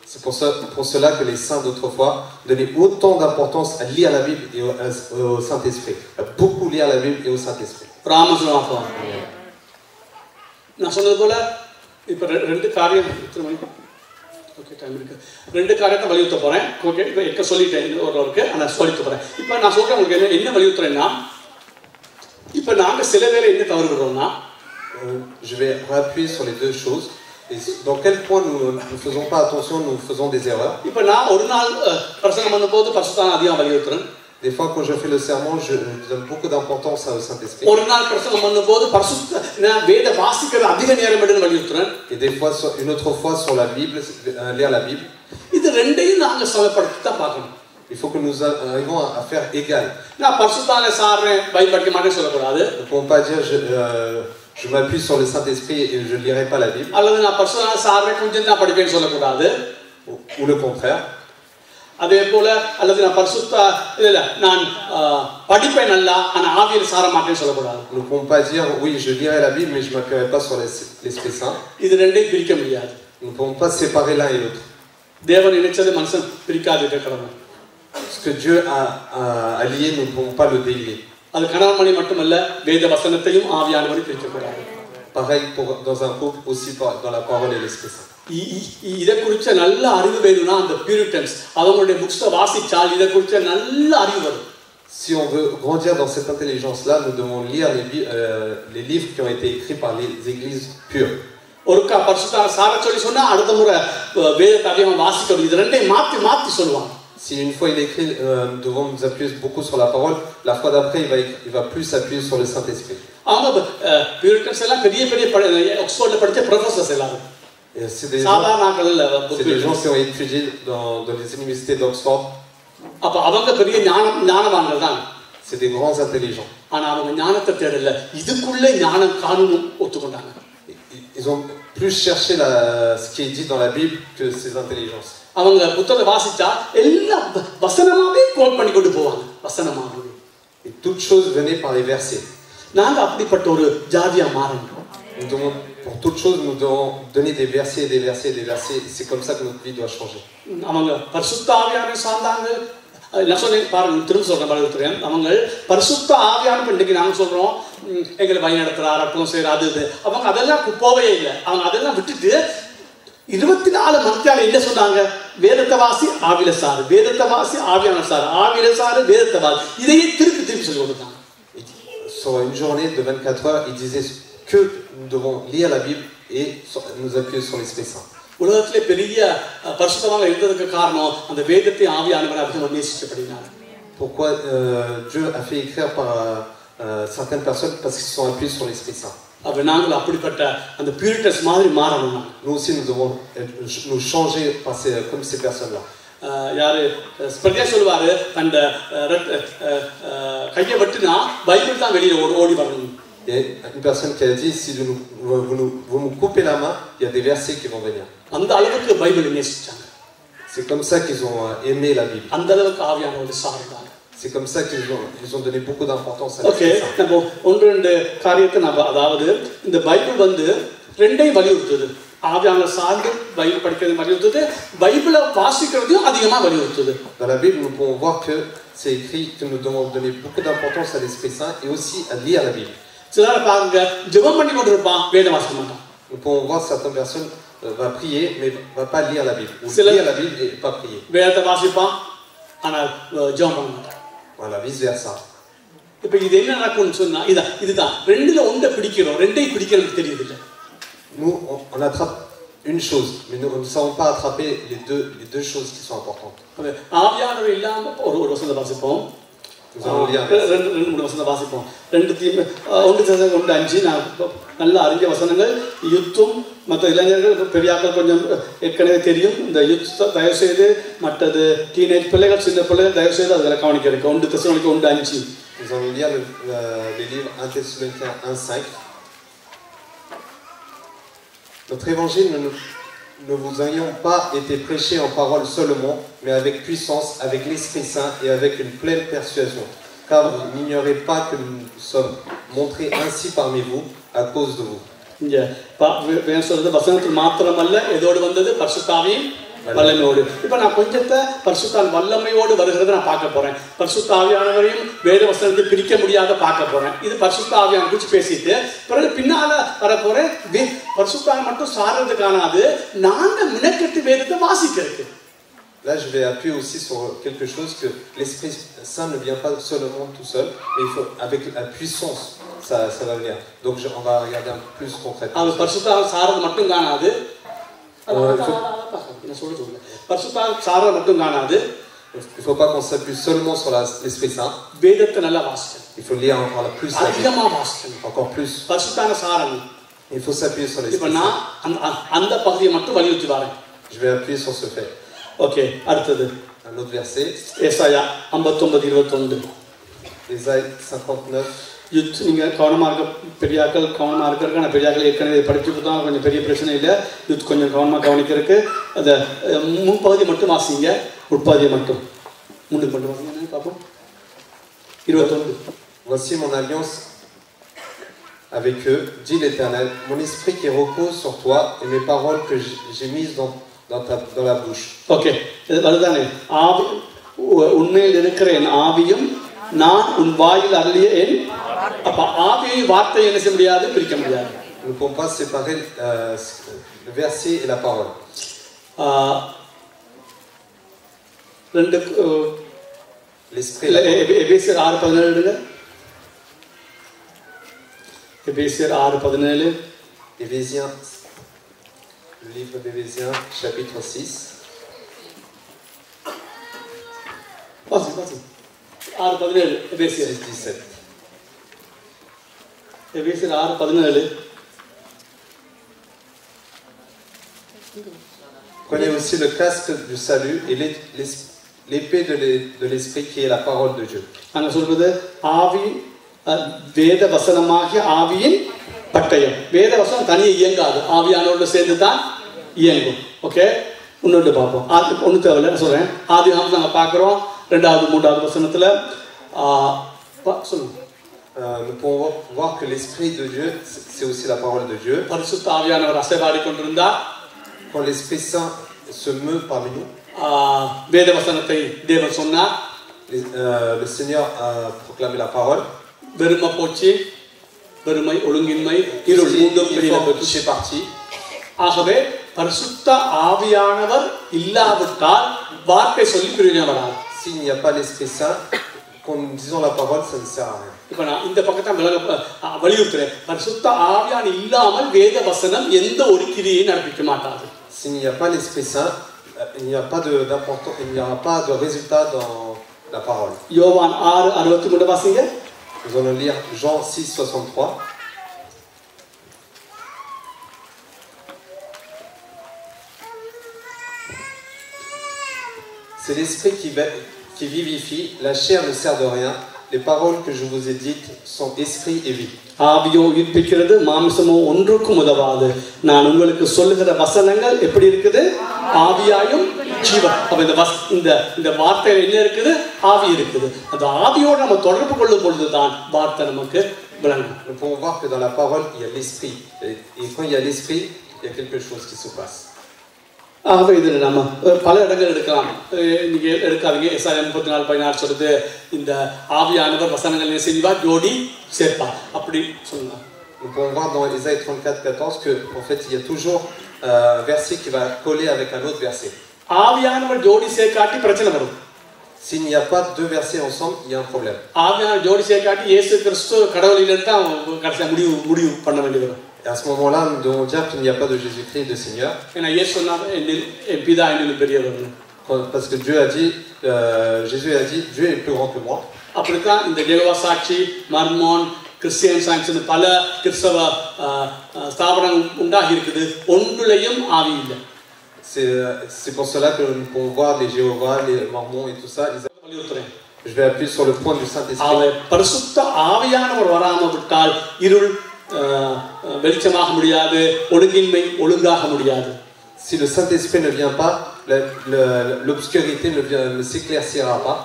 C'est pour cela que les saints d'autrefois donnaient autant d'importance à lire la Bible et au Saint-Esprit. À beaucoup lire la Bible et au Saint-Esprit. ரெண்டு காரியத்தை வலியுறுத்த போறேன். Okay, இப்போ சொல்லிட்டேன் ஓரளவுக்கு, ஆனால் சொல்லிட்டு போறேன். இப்போ நான் சொல்றேன் உங்களுக்கு என்ன வலியுறுத்துறேன்னா, இப்போ நாங்கள் சில வேளை என்ன தவறுகிறோம்னா Je vais appuyer sur les deux choses. Et dans quel point nous ne faisons pas attention, nous faisons des erreurs. இப்போ நான் ஒரு நாள் பிரசங்கம் பண்ணும்போது பரிசுத்தான அதிகம் வலியுறுத்துறேன். Des fois, quand je fais le sermon, je donne beaucoup d'importance au Saint-Esprit. ஒரு நாள் பிரசங்கம் பண்ணும்போது பரிசுத்த வேத வாசிக்கிறது அதிக நேரம் எடுன்னு வலியுறுத்துறேன். Et des fois, une autre fois sur la Bible, lire la Bible. இது ரெண்டையும் நாங்கள் சமப்படுத்தி தான் பார்க்கணும். Il faut que nous arrivions à faire égal. நான் பரிசுத்தான சார்றேன் பைபிள் படிக்க மாட்டேன்னு சொல்லக்கூடாது. Nous ne pouvons pas dire je m'appuie sur le Saint-Esprit et je ne lirai pas la Bible. அல்லது நான் பரிசுத்தான சார்றேன் கொஞ்சம் தான் படிப்பேன்னு சொல்லக்கூடாது. Ou le contraire. அதே போல அல்லது நான் பரிசுத்த இல்ல நான் படிப்பேன் நல்லா ஆனா ஆவியில் சார மாட்டேன்னு சொல்லக்கூடாது. Nous ne pouvons pas dire oui je lirai la Bible mais je ne m'appuierai pas sur l'Esprit Saint. இது ரெண்டையும் பிரிக்க முடியாது. Nous ne pouvons pas séparer l'un et l'autre. தேவன் நினைச்சது மனுஷன் பிரிக்காது கடமை. Ce que Dieu a lié, nous ne pouvons pas le délier. அது கணவன் மனைவி மட்டுமல்ல வேத வசனத்தையும் ஆவியானவரையும் பிரிக்கக்கூடாது. Pareil dans un couple aussi dans la parole et l'Esprit Saint. இதை குறித்த நல்ல அறிவு வேணும்னா அந்த பியூரிட்டன்ஸ் அவங்களுடைய புக்ஸை வாசிச்சால் இதை குறித்த நல்ல அறிவு வரும். Si on veut grandir dans cette intelligence-là, nous devons lire les livres qui ont été écrits par les églises pures. ஒருக்கா பரிசுத்தான சார சொல்லி சொன்னா அடுத்த முறை வேதத்தை அதிகமாக வாசிக்கணும். இது ரெண்டையும் மாற்றி சொல்லுவாங்க. Si une fois il écrit, nous devons nous appuyer beaucoup sur la parole. La fois d'après, il va plus s'appuyer sur le Saint-Esprit. அவங்க பியூரிட்டன்ஸ் எல்லாம் பெரிய ஆக்ஸ்போர்ட்ல படிச்ச ப்ரொஃபசர்ஸ் எல்லாரும். C'est des gens qui ont étudié dans les universités d'Oxford. அப்ப அவங்க பெரிய ஞானவான்கள் தான். C'est des grands intelligents. ஆனா அவங்க ஞானத்தை தேடல. இதுக்குள்ள ஞானம் காணும்னு ஒத்துக்கொண்டாங்க. Ils ont plus cherché ce qui est dit dans la Bible que ces intelligences. அவங்க புத்தகத்தை வாசிச்சா எல்லாம் வசனமாவே கோட் பண்ணி கொண்டு போவாங்க. வசனமாவே. Et toutes choses venaient par les versets. நாங்க அப்படிப்பட்ட ஒரு ஜாதியா மாறணும். Pour toutes choses, nous devons donner des versets et des versets et des versets. C'est comme ça que notre vie doit changer. அவங்க பரிசுத்த ஆவியானவரை சார்ந்தாங்க. நான் சொன்னேன் பாருங்க திரும்ப சொல்றேன் பாருங்க. அவங்க பரிசுத்த ஆவியானவர் இன்னைக்கு நாங்க சொல்றோம் எங்களை வழி நடத்துறாரு அற்புதம் செய்யறாரு அது அவங்க அதெல்லாம் போவே இல்லை. அவங்க அதெல்லாம் விட்டுட்டு 24 மணித்தால என்ன சொன்னாங்க? வேதத்தை வாசி ஆவில சாரு, வேதத்தை வாசி ஆவியான சாரு, ஆவில சாரு வேதத்தை வாசி. இதையே திருப்பி சொல்லி கொடுத்தாங்க. Sur une journée de 24 heures, il disait que nous devons lire la Bible et nous appuyer sur l'Esprit Saint. உலகத்திலே பெரிய பரிசுத்தமாக இருந்ததுக்கு காரணம் அந்த வேதத்தை ஆவியானவர் அதிகமாக நேசிச்சபடினால. Pourquoi Dieu a fait écrire par certaines personnes? Parce qu'ils sont appuyés sur l'Esprit Saint. அப்ப நாங்கள் அப்படிப்பட்ட அந்த பியூரிட்டன்ஸ் மாதிரி மாறணும். Nous aussi nous devons nous changer comme ces personnes-là. யாரு ஸ்பர்ஜியா சொல்லுவாரு அந்த கையை வெட்டினா பைபிள் தான் வெளியே ஓடி வரணும். Il y a une personne qui a dit si vous nous coupez la main, il y a des versets qui vont venir. அந்த அளவுக்கு பைபிளை நேசிச்சாங்க. C'est comme ça qu'ils ont aimé la Bible. அந்த அளவுக்கு ஆவியானவரை சார்ந்தாங்க. C'est comme ça qu'ils ont donné beaucoup d'importance à la Bible. OK, நம்ம ஒன்று ரெண்டு காரியத்தை அதாவது இந்த பைபிள் வந்து ரெண்டையும் வலியுறுத்துது. ஆவியானவர் சார்ந்து பைபிள் படிக்கிறது வலியுறுத்துது, பைபிளை வாசிக்கிறதையும் அதிகமாக வலியுறுத்துது. Dans la Bible, nous pouvons voir que c'est écrit que nous devons donner beaucoup d'importance à l'Esprit Saint et aussi à lire la Bible. சிலர் பாருங்க ஜெபம் பண்ணி கொண்டிருப்பான் வேதம் வாசிக்க மாட்டான். Nous pouvons voir certaines personnes va prier mais va pas lire la Bible. Ou lire la Bible et pas prier. வேதத்தை வாசிப்பான் ஆனால் ஜெபம் பண்ண மாட்டான். Voilà, vice versa. இப்போ இது என்ன நடக்கும்னு சொன்னா இதுதான் ரெண்டுல ஒன்றை பிடிக்கிறோம், ரெண்டையும் பிடிக்கிறது தெரியுது இல்லை. Nous on attrape une chose mais nous ne savons pas attraper les deux choses qui sont importantes. ஆவியானவர் இல்லாம ஒரு வசனத்தை வாசிப்போம். ரெண்டு மூணு வசனம் வாசிப்போம். 1 நான் நல்ல அறிஞ்ச வசனங்கள். யுத்தம் மற்ற இளைஞர்கள் பெரியாக்கள் கொஞ்சம் ஏற்கனவே தெரியும். இந்த யுத்த தயவுசெய்து மற்றது டீனேஜ் பிள்ளைகள் சின்ன பிள்ளைகள் தயவுசெய்து அதில் கவனிக்க இருக்கு. 1 தெசலோனிக்கேயர் 1:5. Nous allons lire les livres 1 Thessaloniciens 1:5. Notre évangile ne vous ayons pas été prêché en parole seulement, mais avec puissance, avec l'Esprit Saint et avec une pleine persuasion. Car vous n'ignorez pas que nous sommes montrés ainsi parmi vous à cause de vous. வசனத்தில் மாத்திரமல்ல எதோடு வந்தது பரிசுத்தாவியின் வல்லமையோடு. இப்போ நான் கொஞ்சத்தை பரிசுத்தாவின் வல்லமையோடு வருகிறத நான் பார்க்க போறேன். பரிசுத்த ஆவியானவரையும் வேத வசனத்தை பிரிக்க முடியாத பார்க்க போறேன். இது பரிசுத்த ஆவியானவரை குறித்து பேசிட்டு பிறகு பின்னால வரப்போறேன். பரிசுத்தாவியை மட்டும் சாரது காணாது, நாங்க மினக்கெட்டு வேதத்தை வாசிக்கிறதுக்கு. Là, je vais appuyer aussi sur quelque chose que l'Esprit Saint ne vient pas seulement tout seul, mais il faut avec la puissance ça va venir. Donc on va regarder un peu plus concrètement. அது பரிசுத்தாவின் சாரது மட்டும் காணாது. என்ன சொல்றது? பரிசுத்தாவின் சாரது மட்டும் காணாது. Il ne faut pas qu'on s'appuie seulement sur l'Esprit Saint. வேதத்தை நல்லா வாசிக்கணும். Il faut lire encore plus. அதிகமா வாசிக்கணும். Encore plus. பரிசுத்தாவின் சாரம். Il faut s'appuyer sur l'Esprit இப்போ Saint. நான் அந்த பகுதியை மட்டும் வலியுறுத்தி வரேன். Je vais appuyer sur ce fait. Okay, அடுத்தது Un autre verset. ஏசாயா 59:21. Ésaïe 59. யுத் நீங்கள் கவனமாக இருக்க பெரியாக்கள் கவனமாக இருக்கிறதுக்கு நான் பெரியாக்கள் ஏற்கனவே படிச்சுட்டு தான் கொஞ்சம் பெரிய பிரச்சனை இல்லை. யுத் கொஞ்சம் கவனமாக கவனிக்கிறதுக்கு அந்த முன்பகுதி மட்டும் வாசிங்க, உட்பகுதியை மட்டும் முன்னுக்கு மட்டும் வாசிங்க பார்ப்போம். 21. Voici mon alliance avec eux, dit l'Éternel, mon esprit qui repose sur toi et mes paroles que j'ai mises dans la bouche. Okay, அதுதானே ஆவி உண்மையில் இருக்கிற என் ஆவியும் நான் உன் வாயில் அருளிய என் அப்ப ஆவியை வார்த்தை என்ன செய்ய முடியாது, பிரிக்க முடியாது. Nous ne pouvons pas séparer le verset et la parole. ரெண்டு L'esprit et la parole. எபேசியர் 6:17 எடுங்க. எபேசியர் 6:17. Éphésiens, le livre d'Éphésiens, chapitre 6. வாசி 6:17 எபேசியர் 17. எபேசியர் 6:17. Prenez aussi le casque du salut et l'épée de l'esprit qui est la parole de Dieu. அங்க சொல்றது ஆவி வேத வசனமாகிய ஆவியின் பட்டயம். வேத வசனம் தனியே இயங்காது, ஆவியானோடு சேர்ந்து தான் இயங்கும். ஓகே, இன்னொன்று பார்ப்போம். ஒன்று தேவையில்லை, நான் சொல்றேன். ஆதி நாங்கள் பார்க்குறோம் 2வது 3வது வசனத்தில் சொல்லுங்க. Nous pouvons voir que l'esprit de Dieu, c'est aussi la parole de Dieu. பரிசுத்த ஆவியானவர் அசைவாடி கொண்டிருந்தார். Quand l'Esprit Saint se meut parmi nous, வேத வசனத்தை தேவன் சொன்னார். le Seigneur a proclamé la parole. வெறுமை போச்சு, வெறுமை, ஒழுங்கின்மை, இருள் மூன்றும் பிரிந்து parti. ஆகவே பரிசுத்த ஆவியானவர் இல்லாவிட்டால் வார்த்தை சொல்லி பிரயோஜனம் வராது. S'il n'y a pas l'Esprit Saint, quand nous disons la parole, ça ne sert à rien. இப்போ நான் இந்த பக்கத்தை வலியுறுத்துறேன். பரிசுத்த ஆவியான இல்லாமல் வேத வசனம் எந்த ஒரு கிரியை நடப்பிக்க மாட்டாது. S'il n'y a pas l'Esprit Saint, il n'y a pas d'importance, il n'y aura pas de résultat dans la parole. யோவான் 6:63 வாசிங்க. Nous allons lire Jean 6:63. C'est l'esprit qui vivifie, la chair ne sert de rien. Les paroles que je vous ai dites sont esprit et vie. ஆவியோ உயிர்ப்பிக்கிறது, மாம்சமோ ஒன்றுக்கும் உதவாது. நான் உங்களுக்கு சொல்லுகிற வசனங்கள் எப்படி இருக்குது? ஆவியாயும் ஜீவன். அப்ப இந்த வார்த்தையில என்ன இருக்குது? ஆவி இருக்குது. அந்த ஆவியோடு நம்ம தொடர்பு கொள்ளும் பொழுதுதான் வார்த்தை நமக்கு விளங்கும். Nous pouvons voir que dans la parole, il y a l'esprit. Et quand il y a l'esprit, il y a quelque chose qui se passe. ஆகவே இதில் நம்ம பல இடங்கள் எடுக்கலாம். நீங்கள் எடுக்காதீங்க. ஏசாயா 34:16 சொல்லுது, இந்த ஆவியானவர் வசனங்கள் செய்வார், ஜோடி சேர்ப்பார். அப்படி சொல்லுங்க. Nous pouvons voir dans Ésaïe 34:14 que en fait il y a toujours un verset qui va coller avec un autre verset. ஆவியானவர் ஜோடி சேர்க்காட்டி பிரச்சனை வரும். S'il n'y a pas deux versets ensemble, il y a un problème. ஆவியானவர் ஜோடி சேர்க்காட்டி இயேசு கிறிஸ்து கடவுளிலிருந்து தான் கடைசியாக முடிவு பண்ண வேண்டி வரும். Et à ce moment-là, nous devons dire qu'il n'y a pas de Jésus-Christ et de Seigneur. Parce que Dieu a dit, Jésus a dit, Dieu est plus grand que moi. Christian science பல கிறிஸ்தவ ஸ்தாபனங்கள் உண்டாகி இருக்குது, ஒன்றுலையும் ஆவி இல்லை. C'est pour cela que nous pouvons voir les Jéhovah, les Mormons et tout ça. Je vais appuyer sur le point du Saint-Esprit. பரிசுத்த ஆவியானவர் வராமல் விட்டால் இருள் வெளிச்சமாக முடியாது, ஒழுங்கின்மை ஒழுங்காக முடியாது. Si le Saint-Esprit ne vient pas, l'obscurité ne s'éclaircira pas.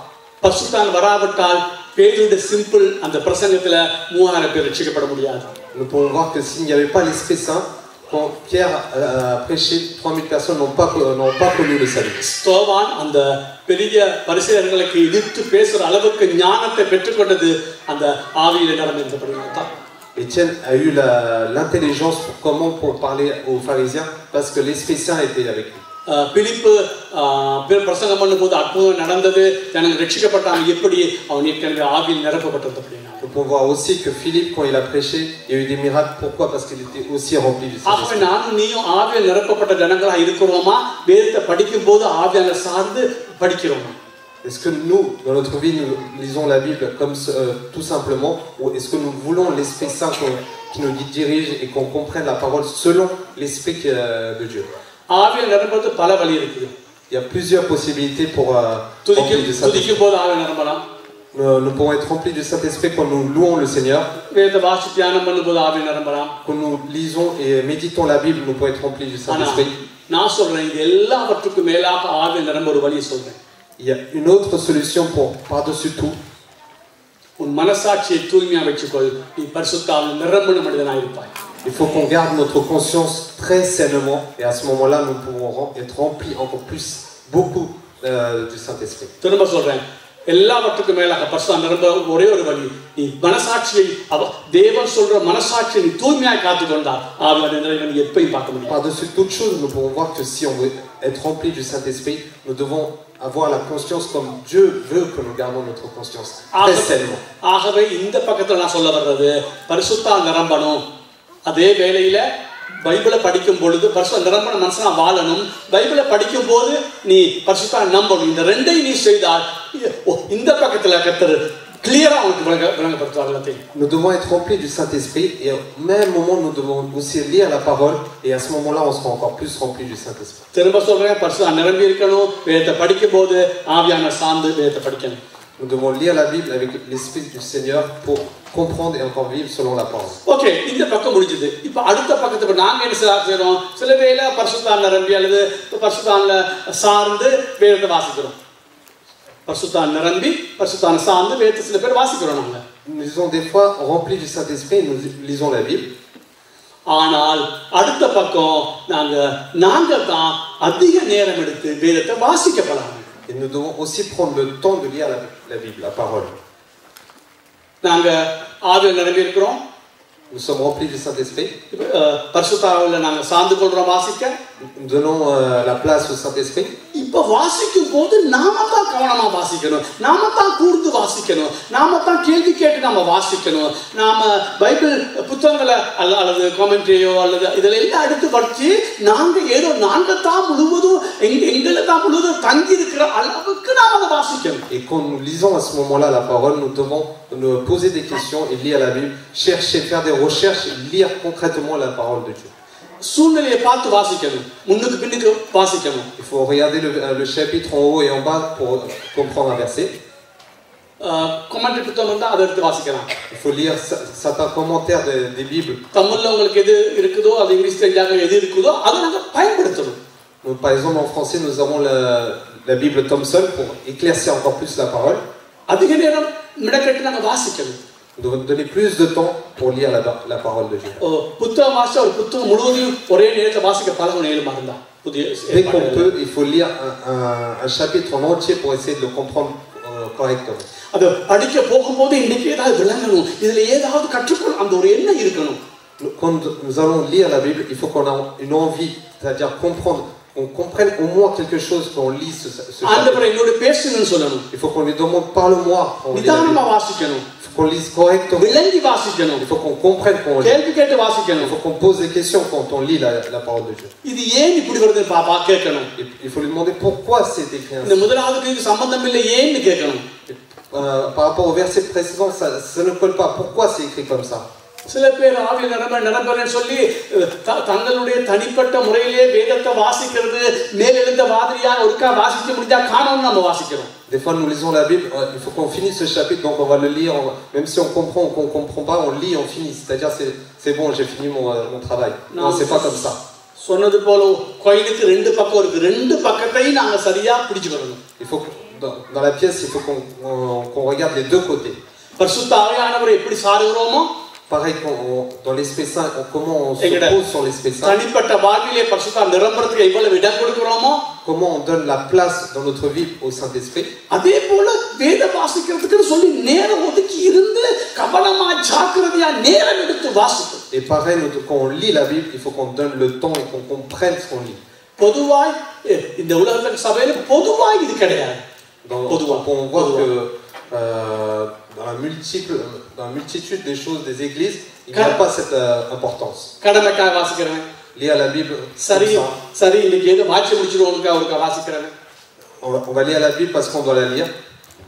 பரிசுத்தன் வராவிட்டால் பேதுருடைய சிம்பிள் அந்த பிரசங்கத்துல 3000 பேர் ரட்சிக்கப்பட முடியாது. Nous pouvons voir que s'il n'y avait pas l'Esprit Saint, quand Pierre a prêché, 3000 personnes n'ont pas connu le salut. ஸ்தோவான் அந்த பெரிய பரிசேயர்களுக்கு எதிர்த்து பேசுற அளவுக்கு ஞானத்தை பெற்றுக்கொண்டது அந்த ஆவியிலே நடந்தபடியால். Étienne a eu l'intelligence pour parler aux pharisiens parce que l'Esprit Saint était avec lui. பிலிப்பு பிரசங்கம் பண்ணும்போது அற்புதம் நடந்தது, ஜனங்கள் ரட்சிக்கப்பட்டாங்க. எப்படி அவன் ஏற்கனவே ஆவியில் நிரப்பப்பட்டது அப்படின்னா. Nous pouvons voir aussi que Philippe, quand il a prêché, il y a eu des miracles. Pourquoi? Parce qu'il était aussi rempli du ஆகவே Saint-Esprit. நானும் நீயும் ஆவியில் நிரப்பப்பட்ட ஜனங்களா இருக்கிறோமா? வேதத்தை படிக்கும் போது ஆவியால சார்ந்து படிக்கிறோமா? Est-ce que nous, dans notre vie, nous lisons la Bible comme tout simplement, ou est-ce que nous voulons l'Esprit Saint qui nous dirige et qu'on comprenne la parole selon l'Esprit de Dieu? ஆவியில் நிரம்புறது பல வழி இருக்குது. Il y a plusieurs possibilités pour remplir du Saint-Esprit. துதிக்கும் போது ஆவியில் நிரம்பலாம். Nous pourrons être remplis du Saint-Esprit quand nous louons le Seigneur. வேத வாசி தியானம் பண்ணும்போது ஆவியில் நிரம்பலாம். Quand nous lisons et méditons la Bible, nous pourrons être remplis du Saint-Esprit. நான் சொல்றேன், இது எல்லாவற்றுக்கும் மேலாக ஆவியில் நிரம்ப ஒரு வழியை சொல்றேன். Il y a une autre solution pour par-dessus tout. உன் மனசாட்சியை தூய்மையா வச்சுக்கொள், நீ பரிசுத்த ஆவியில் நிரம்பின மனிதனாய் இருப்பாய். Il faut qu'on garde notre conscience très sainement et à ce moment-là, nous pourrons être remplis encore plus, beaucoup du Saint-Esprit. திரும்ப சொல்றேன், எல்லாவற்றுக்கும் மேலாக பரிசுத்த நிரம்ப ஒரே ஒரு வழி, நீ மனசாட்சியை தேவன் சொல்ற மனசாட்சியை நீ தூய்மையாய் காத்துக்கொண்டால் ஆவியானவர் நிறைவை நீ எப்பயும் பார்க்க முடியும். Par-dessus toute chose, nous pouvons voir que si on veut être remplis du Saint-Esprit, nous devons avoir la conscience comme Dieu veut que nous gardons notre conscience très sainement. ஆகவே இந்த பக்கத்துல நான் சொல்ல வர்றது, பரிசுத்த நிரம்பணும். அதே வேளையில பைபிளை படிக்கும் பொழுது பரிசுத்த நிரம்பின மனுஷனா வாழணும். பைபிளை படிக்கும் போது நீ பரிசுத்த நம்பணும். இந்த ரெண்டையும் நீ செய்தால் இந்த பக்கத்துல கர்த்தர் கிளியரா உங்களுக்கு விளங்கப்படுத்துவார் எல்லாத்தையும். Nous devons être remplis du Saint-Esprit et au même moment nous devons aussi lire la parole et à ce moment-là on sera encore plus remplis du Saint-Esprit. திரும்ப சொல்றேன், பரிசுத்த நிரம்பி இருக்கணும். வேதத்தை படிக்கும் போது ஆவியான சார்ந்து வேதத்தை படிக்கணும். Nous devons lire la Bible avec l'Esprit du Seigneur pour comprendre et encore vivre selon la parole. Okay, இந்த பக்கம் முடிஞ்சது. இப்போ அடுத்த பக்கத்துக்கு நாங்க என்ன செய்றோம்? சில வேளை பரிசுத்த நிரம்பி அல்லது பரிசுத்தான்ல சார்ந்து வேதத்தை வாசிக்கிறோம். பரிசுத்த நிரம்பி பரிசுத்தான சார்ந்து வேதத்தை சில பேர் வாசிக்கிறோம். நாங்க Nous lisons des fois remplis du Saint-Esprit, nous lisons la Bible. ஆனால் அடுத்த பக்கம் நாங்க தான் அதிக நேரம் எடுத்து வேதத்தை வாசிக்கப்படலாம். Et nous devons aussi prendre le temps de lire la Bible, la parole. நாங்க ஆவியில் நிரம்பி இருக்கிறோம். Nous sommes remplis du Saint-Esprit. பரிசுத்தாவில நாங்க சார்ந்து கொள்றோம் வாசிக்க. Nous donnons la place au Saint-Esprit. இப்போ வாசிக்கும் போது நாம தான் கவனமா வாசிக்கணும். நாம தான் கூர்ந்து வாசிக்கணும். நாம தான் கேள்வி கேட்டு நாம வாசிக்கணும். நாம பைபிள் புத்தகங்களை அல்லது காமெண்ட்ரியோ அல்லது இதெல்லாம் எல்லாம் எடுத்து படிச்சு நாங்க தான் முழுவதும் எங்களை தான் முழுவதும் தங்கி இருக்கிற அளவுக்கு நாம அதை வாசிக்கணும். Et quand nous lisons à ce moment-là la parole, nous devons nous poser des questions et lire la Bible, chercher, faire des recherches et lire concrètement la parole de Dieu. சூழ்நிலையை பார்த்து வாசிக்கணும். முன்னுக்கு பின்னுக்கு வாசிக்கணும். Il faut regarder le chapitre en haut et en bas pour comprendre un verset. Commentary புத்தகம் இருந்தா அதை எடுத்து வாசிக்கலாம். Il faut lire certains commentaires des Bibles. தமிழ்ல உங்களுக்கு எது இருக்குதோ அது இங்கிலீஷ் தெரிஞ்சாங்க எது இருக்குதோ அதை நாங்க பயன்படுத்தணும். Par exemple en français nous avons la Bible Thomson pour éclaircir encore plus la parole. அதிக நேரம் மிடக்கட்டு நாங்க வாசிக்கணும். Nous devons donner plus de temps pour lire la parole de Dieu. புத்தகம் வாசிச்சா ஒரு புத்தகம் முழுவதையும் ஒரே நேரத்தில் வாசிக்க பழகணும். ஏழுமா இருந்தா dès qu'on peut, il faut lire un chapitre en entier pour essayer de le comprendre correctement. அது படிக்க போகும்போது இன்னைக்கு ஏதாவது விளங்கணும், இதுல ஏதாவது கற்றுக்கணும், அந்த ஒரு எண்ணம் இருக்கணும். Quand nous allons lire la Bible, il faut qu'on ait une envie, c'est-à-dire comprendre, qu'on comprenne au moins quelque chose quand on lit ce chapitre. ஆண்டவரே என்னோட பேசுங்கன்னு சொல்லணும். Il faut qu'on lui demande parle-moi quand on lit la Bible. நிதானமா வாசிக்கணும். Il faut qu'on lise correctement. விளங்கி வாசிக்கணும். Il faut qu'on comprenne quand on lit. கேள்வி கேட்டு Il வாசிக்கணும். faut qu'on pose des questions quand on lit la parole de Dieu. இது ஏன் இப்படி வருது பாப்பா கேட்கணும். Il faut lui demander pourquoi c'est écrit இந்த ainsi. முதலாவதுக்கு சம்பந்தம் இல்லை ஏன்னு கேட்கணும். Par rapport au verset précédent, ça ne colle pas. Pourquoi c'est écrit comme ça? சில பேர் ஆவியில் நிரம்பறேன்னு சொல்லி தங்களுடைய தனிப்பட்ட முறையிலே வேதத்தை வாசிக்கிறது மேலெழுந்த மாதிரியா ஒருக்கா வாசிக்க முடிஞ்சா காணோம்னு நம்ம வாசிக்கிறோம். Des fois nous lisons la Bible, il faut qu'on finisse ce chapitre, donc on va le lire, même si on comprend ou qu'on ne comprend pas, on lit, on finit. C'est-à-dire c'est bon, j'ai fini mon travail. Non, c'est pas comme ça. சொன்னது போல கோயிலுக்கு ரெண்டு பக்கம் இருக்கு. ரெண்டு பக்கத்தையும் நாங்க சரியா பிடிச்சுக்கணும். Il faut que, dans la pièce, il faut qu'on regarde les deux côtés. பரிசுத்த ஆவியானவரை எப்படி சாருகிறோமோ Pareil, dans l'Esprit Saint, comment on se pose sur l'Esprit Saint. தனிப்பட்ட வாழ்விலே பரிசுத்த நிரம்பறதுக்கு எவ்வளவு இடம் கொடுக்கிறோமோ, comment on donne la place dans notre vie au Saint-Esprit. அதே போல வேத வாசிக்கிறதுக்கு சொல்லி நேரம் ஒதுக்கி இருந்து கவனமா ஜாக்கிரதையா நேரம் எடுத்து வாசிக்கணும். Et pareil, quand on lit la Bible, il faut qu'on donne le temps et qu'on comprenne ce qu'on lit. பொதுவாய் இந்த உலகத்துல சபையில பொதுவாய் இது கிடையாது. On voit que dans la multitude des choses des églises, il n'y a pas cette importance. கடமைக்காக வாசிக்கிறேன். Lire la Bible. சரி இன்னைக்கு ஏதோ வாட்சி முடிச்சிடுவோம்க்கா ஒருக்கா வாசிக்கிறேன். On va lire la Bible parce qu'on doit la lire.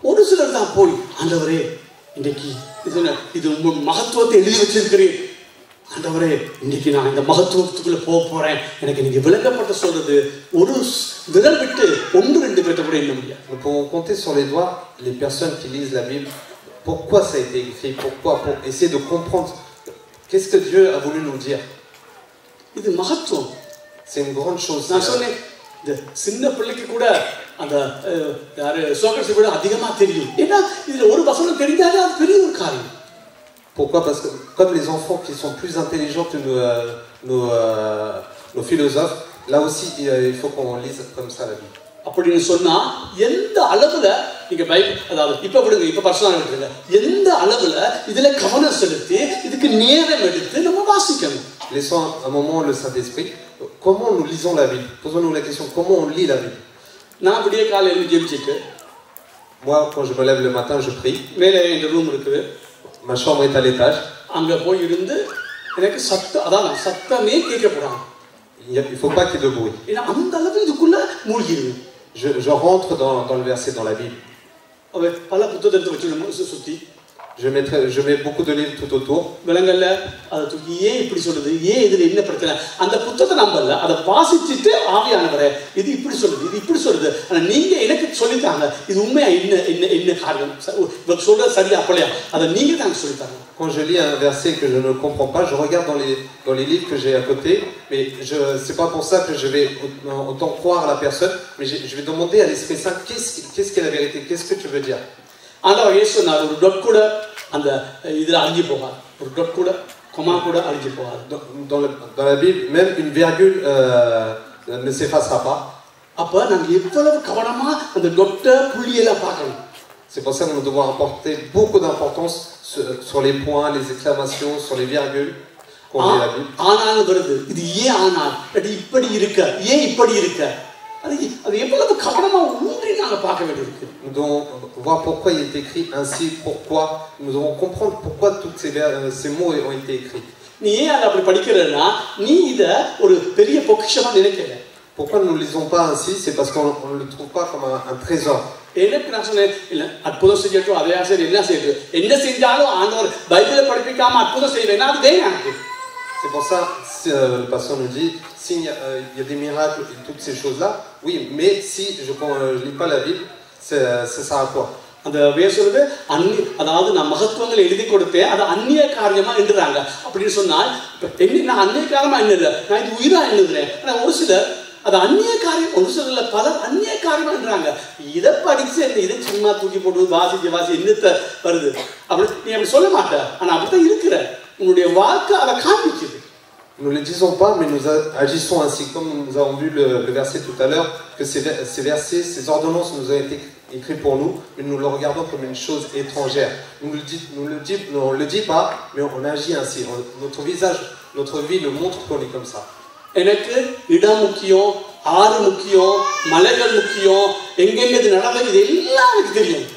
ஒரு சிலர் தான் போய் ஆண்டவரே இன்னைக்கு இது மகத்துவத்தை எழுதி வச்சிருக்கிறேன். ஆண்டவரே இன்னைக்கு நான் இந்த மகத்துவத்துக்குள்ள போறேன். எனக்கு நீங்க விளக்கப்பட்ட சொல்றது ஒரு விரல் விட்டு 1-2 பேர்த்த கூட எண்ண முடியாது. Nous pouvons compter sur les doigts les personnes qui lisent la Bible. Pourquoi ça a été écrit? Pourquoi? Pour essayer de comprendre qu'est-ce que Dieu a voulu nous dire. இது மகத்துவம். C'est une grande chose. நான் சொன்னேன் இந்த சின்ன பிள்ளைக்கு கூட அந்த யாரு சோக்ரட்டிஸ் விட அதிகமா தெரியும். ஏன்னா இதுல ஒரு வசனம் தெரிஞ்சாலே அது பெரிய ஒரு காரியம். Pourquoi? Parce que comme les enfants qui sont plus intelligents que nos philosophes, là aussi il faut qu'on lise comme ça la Bible. அப்படின்னு சொன்னா எந்த அளவுல நீங்க பைபிள் அதாவது இப்ப விடுங்க இப்ப பர்சனலா விடுங்க எந்த அளவுல இதுல கவனம் செலுத்தி இதுக்கு நேரம் எடுத்து நம்ம வாசிக்கணும். Laissons un moment le Saint-Esprit. Comment nous lisons la Bible? Posons-nous la question, comment on lit la Bible? நான் விடிய காலையில எழுந்து ஜெபிச்சிட்டு moi quand je me lève le matin je prie. மேலே இந்த ரூம் இருக்குது. Ma chambre est à l'étage. அங்க போய் இருந்து எனக்கு சத்தமே கேட்கக்கூடாது. Il faut pas qu'il y ait de bruit. ஏன்னா அந்த அளவு இதுக்குள்ள மூழ்கிடுவேன். Je rentre dans le verset dans la Bible. பல புத்தகத்தை வச்சு சுத்தி je mets beaucoup de livres tout autour. விலங்கல்ல அதை தூக்கி ஏன் இப்படி சொல்லுது ஏன் இதுல என்ன பிரச்சனை அந்த புத்தகத்தை நம்பல அதை வாசிச்சுட்டு ஆவியானவரே இது இப்படி சொல்லுது இது இப்படி சொல்லுது ஆனா நீங்க எனக்கு சொல்லித்தாங்க இது உண்மையா என்ன காரணம் சொல்றது சரியா அப்படியா அதை நீங்க தாங்க சொல்லித்தாங்க. Quand je lis un verset que je ne comprends pas, je regarde dans les livres que j'ai à côté, mais c'est pas pour ça que je vais autant croire la personne, mais je vais demander à l'Esprit Saint qu'est-ce qu'est la vérité, qu'est-ce que tu veux dire. ஆண்டவர் இயேசு சொன்னார் ஒரு dot கூட அந்த இதுல அழிஞ்சு போகாது ஒரு டாட் கூட கொமா கூட அழிஞ்சு போகாது. Dans la Bible même une virgule ne s'effacera pas. அப்ப நாங்க எவ்வளவு கவனமா அந்த டாட் புள்ளியெல்லாம் பார்க்கணும். C'est pour ça que nous devons apporter beaucoup d'importance sur les points, les exclamations, sur les virgules qu'on lit la Bible. ஆனால் வருது இது ஏன் ஆனால் அது இப்படி இருக்க ஏன் இப்படி இருக்க அது எவ்வளவு கவனமா ஊன்றி நாங்க பார்க்க வேண்டியிருக்கு. Nous devons voir pourquoi il est écrit ainsi, pourquoi nous devons comprendre pourquoi tous ces mots ont été écrits. நீ ஏன் அதை அப்படி படிக்கிறன்னா நீ இத ஒரு பெரிய பொக்கிஷமா நினைக்கல. Pourquoi nous ne lisons pas ainsi? C'est parce qu'on ne le trouve pas comme un trésor. எனக்கு நான் சொன்னேன் இல்ல அற்புதம் செய்யட்டும் அதே சரி என்ன செய்யுது என்ன செஞ்சாலும் ஆண்டவர் பைபிளை படிப்பிக்காம அற்புதம் செய்வேன்னா அது வேணும். C'est pour ça le pasteur nous dit s'il y a des miracles et toutes ces choses là, oui, mais si je ne lis pas la Bible, ça sert à quoi? அந்த வேசுறது அதாவது நான் மகத்துவங்களை எழுதி கொடுத்தேன் அது அந்நிய காரியமா எண்ணுறாங்க அப்படின்னு சொன்னால் நான் அந்நிய காரியமா எண்ணுறேன் நான் இது உயிரா எண்ணுறேன். ஆனா ஒரு சிலர் அது அந்நிய காரியம் ஒரு சிலர்ல பலர் அந்நிய காரியமா எண்ணுறாங்க. இதை படிச்சு இதை சும்மா தூக்கி போட்டு வாசி என்னத்த வருது அப்படி நீ அப்படி சொல்ல மாட்ட ஆனா அப்படித்தான் இருக்கிற உன்னுடைய வாழ்க்கை அதை காண்பிக்குது. Nous ne le disons pas, mais nous agissons ainsi. Comme nous avons vu le verset tout à l'heure, que ces versets, ces ordonnances nous ont été écrits pour nous, mais nous le regardons comme une chose étrangère. On ne le dit pas, mais on agit ainsi. Notre visage, notre vie le montre qu'on est comme ça. எனக்கு இடம் முக்கியம் ஆறு முக்கியம் மலைகள் முக்கியம் எங்கெங்க இது நடக்குது இது எல்லாம் எனக்கு தெரியும்.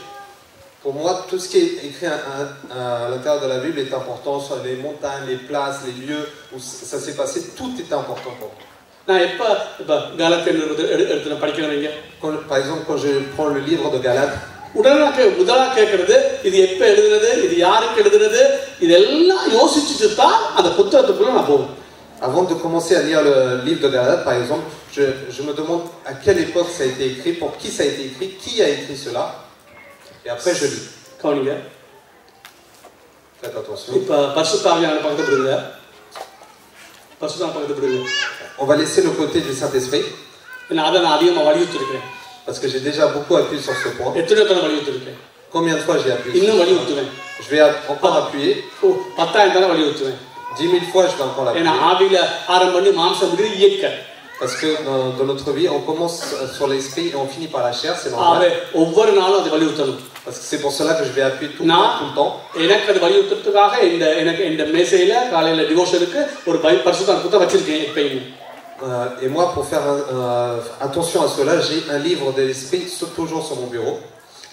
Pour moi, tout ce qui est écrit à l'intérieur de la Bible est important, sur les montagnes, les places, les lieux où ça s'est passé, tout est important pour moi. நான் எப்ப கலாத்தியர் எடுத்து படிக்கிறேங்க. Par exemple, quand je prends le livre de Galates, முதலா கேட்கறது இது எப்ப எழுதுனது இது யாருக்கு எழுதுனது இதெல்லாம் யோசிச்சுட்டு தான் அந்த புத்தகத்துக்குள்ள நான் போவேன். Avant de commencer à lire le livre de Galates, par exemple, je me demande à quelle époque ça a été écrit, pour qui ça a été écrit, qui a écrit cela. Et après, je lis. கவனிங்க. Faites attention. இப்ப பரிசுத்த ஆவியானவரை பக்கத்துல விடுங்க. பரிசுத்த ஆவியானவரை பக்கத்துல விடுங்க. On va laisser le côté du Saint-Esprit. நான் அதிகமா வலியுறுத்திருக்கேன். Parce que j'ai déjà beaucoup appuyé sur ce point. எத்தனை தடவை வலியுறுத்திருக்கேன்? Combien de fois j'ai appuyé? இன்னும் வலியுறுத்துவேன். Je vais encore appuyer. 10,000 தடவை வலியுறுத்துவேன். 10,000 fois je vais encore l'appuyer. ஏன்னா ஆவியில ஆரம்பம் பண்ணி மாம்சம் முடிவு இயக்க. Parce que dans notre vie, on commence sur l'esprit et on finit par la chair, c'est normal. ஒவ்வொரு நாளும் அது வலியுறுத்தணும். Parce que c'est pour cela que je vais appuyer tout le temps. எனக்கு அது வலியுறுத்துறதுக்காக எனக்கு இந்த மேசையில காலையில டிவோஷனுக்கு ஒரு பரிசுத்த புத்தகம் வச்சிருக்கேன் எப்பயுமே. Et moi, pour faire attention à cela, j'ai un livre de l'esprit toujours sur mon bureau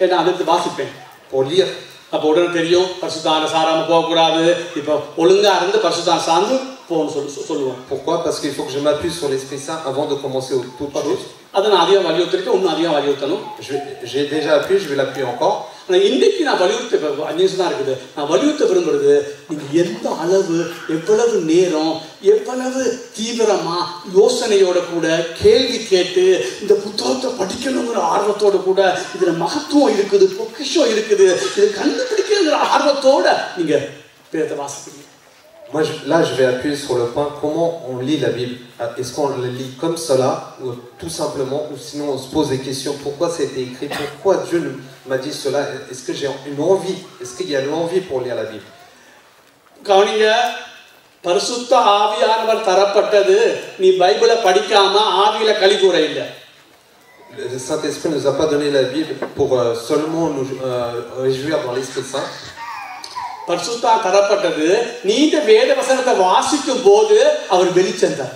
ஏன்னா அதை வாசிப்பேன். pour lire. அப்போ உடனே தெரியும் பரிசுத்தான சாராம போகக்கூடாது, இப்போ ஒழுங்கா இருந்து பரிசுத்தான சார்ந்து போகணும்னு சொல்லுவோம். Pourquoi? Parce qu'il faut que je m'appuie sur l'Esprit Saint avant de commencer toute chose. அதை நான் அதிகம் வலியுறுத்திருக்கேன், இன்னும் அதிகம் வலியுறுத்தணும். J'ai déjà appuyé, je vais l'appuyer encore. ஆனால் இன்றைக்கு நான் வலியுறுத்த 5 நிமிஷம் தான் இருக்குது. நான் வலியுறுத்த விரும்புறது, நீங்கள் எந்த அளவு, எவ்வளவு நேரம், எவ்வளவு தீவிரமா யோசனையோட கூட கேள்வி கேட்டு இந்த புத்தகத்தை படிக்கணுங்கிற ஆர்வத்தோட கூட இதுல மகத்துவம் இருக்குது, பொக்கிஷம் இருக்குது, இது கண்டுபிடிக்கிற ஆர்வத்தோட நீங்க வேதத்தை வாசிப்பீங்க. Moi, là, je vais appuyer sur le point. Comment on lit la Bible? Est-ce qu'on la lit comme cela, ou tout simplement, ou sinon on se pose des questions? Pourquoi ça a été écrit? Pourquoi Dieu m'a dit cela? Est-ce que j'ai une envie? Est-ce qu'il y a l'envie pour lire la Bible? கவனிங்க, பரிசுத்த ஆவியானவர் தரப்பட்டது நீ பைபிளை படிக்காம ஆவியில களி கூற இல்லை. Le Saint-Esprit ne nous a pas donné la Bible pour seulement nous réjouir dans l'Esprit Saint. பரிசுத்தா தரப்பட்டது நீ இந்த வேத வசனத்தை வாசிக்கும் போது அவர் வெளிச்சம் தர.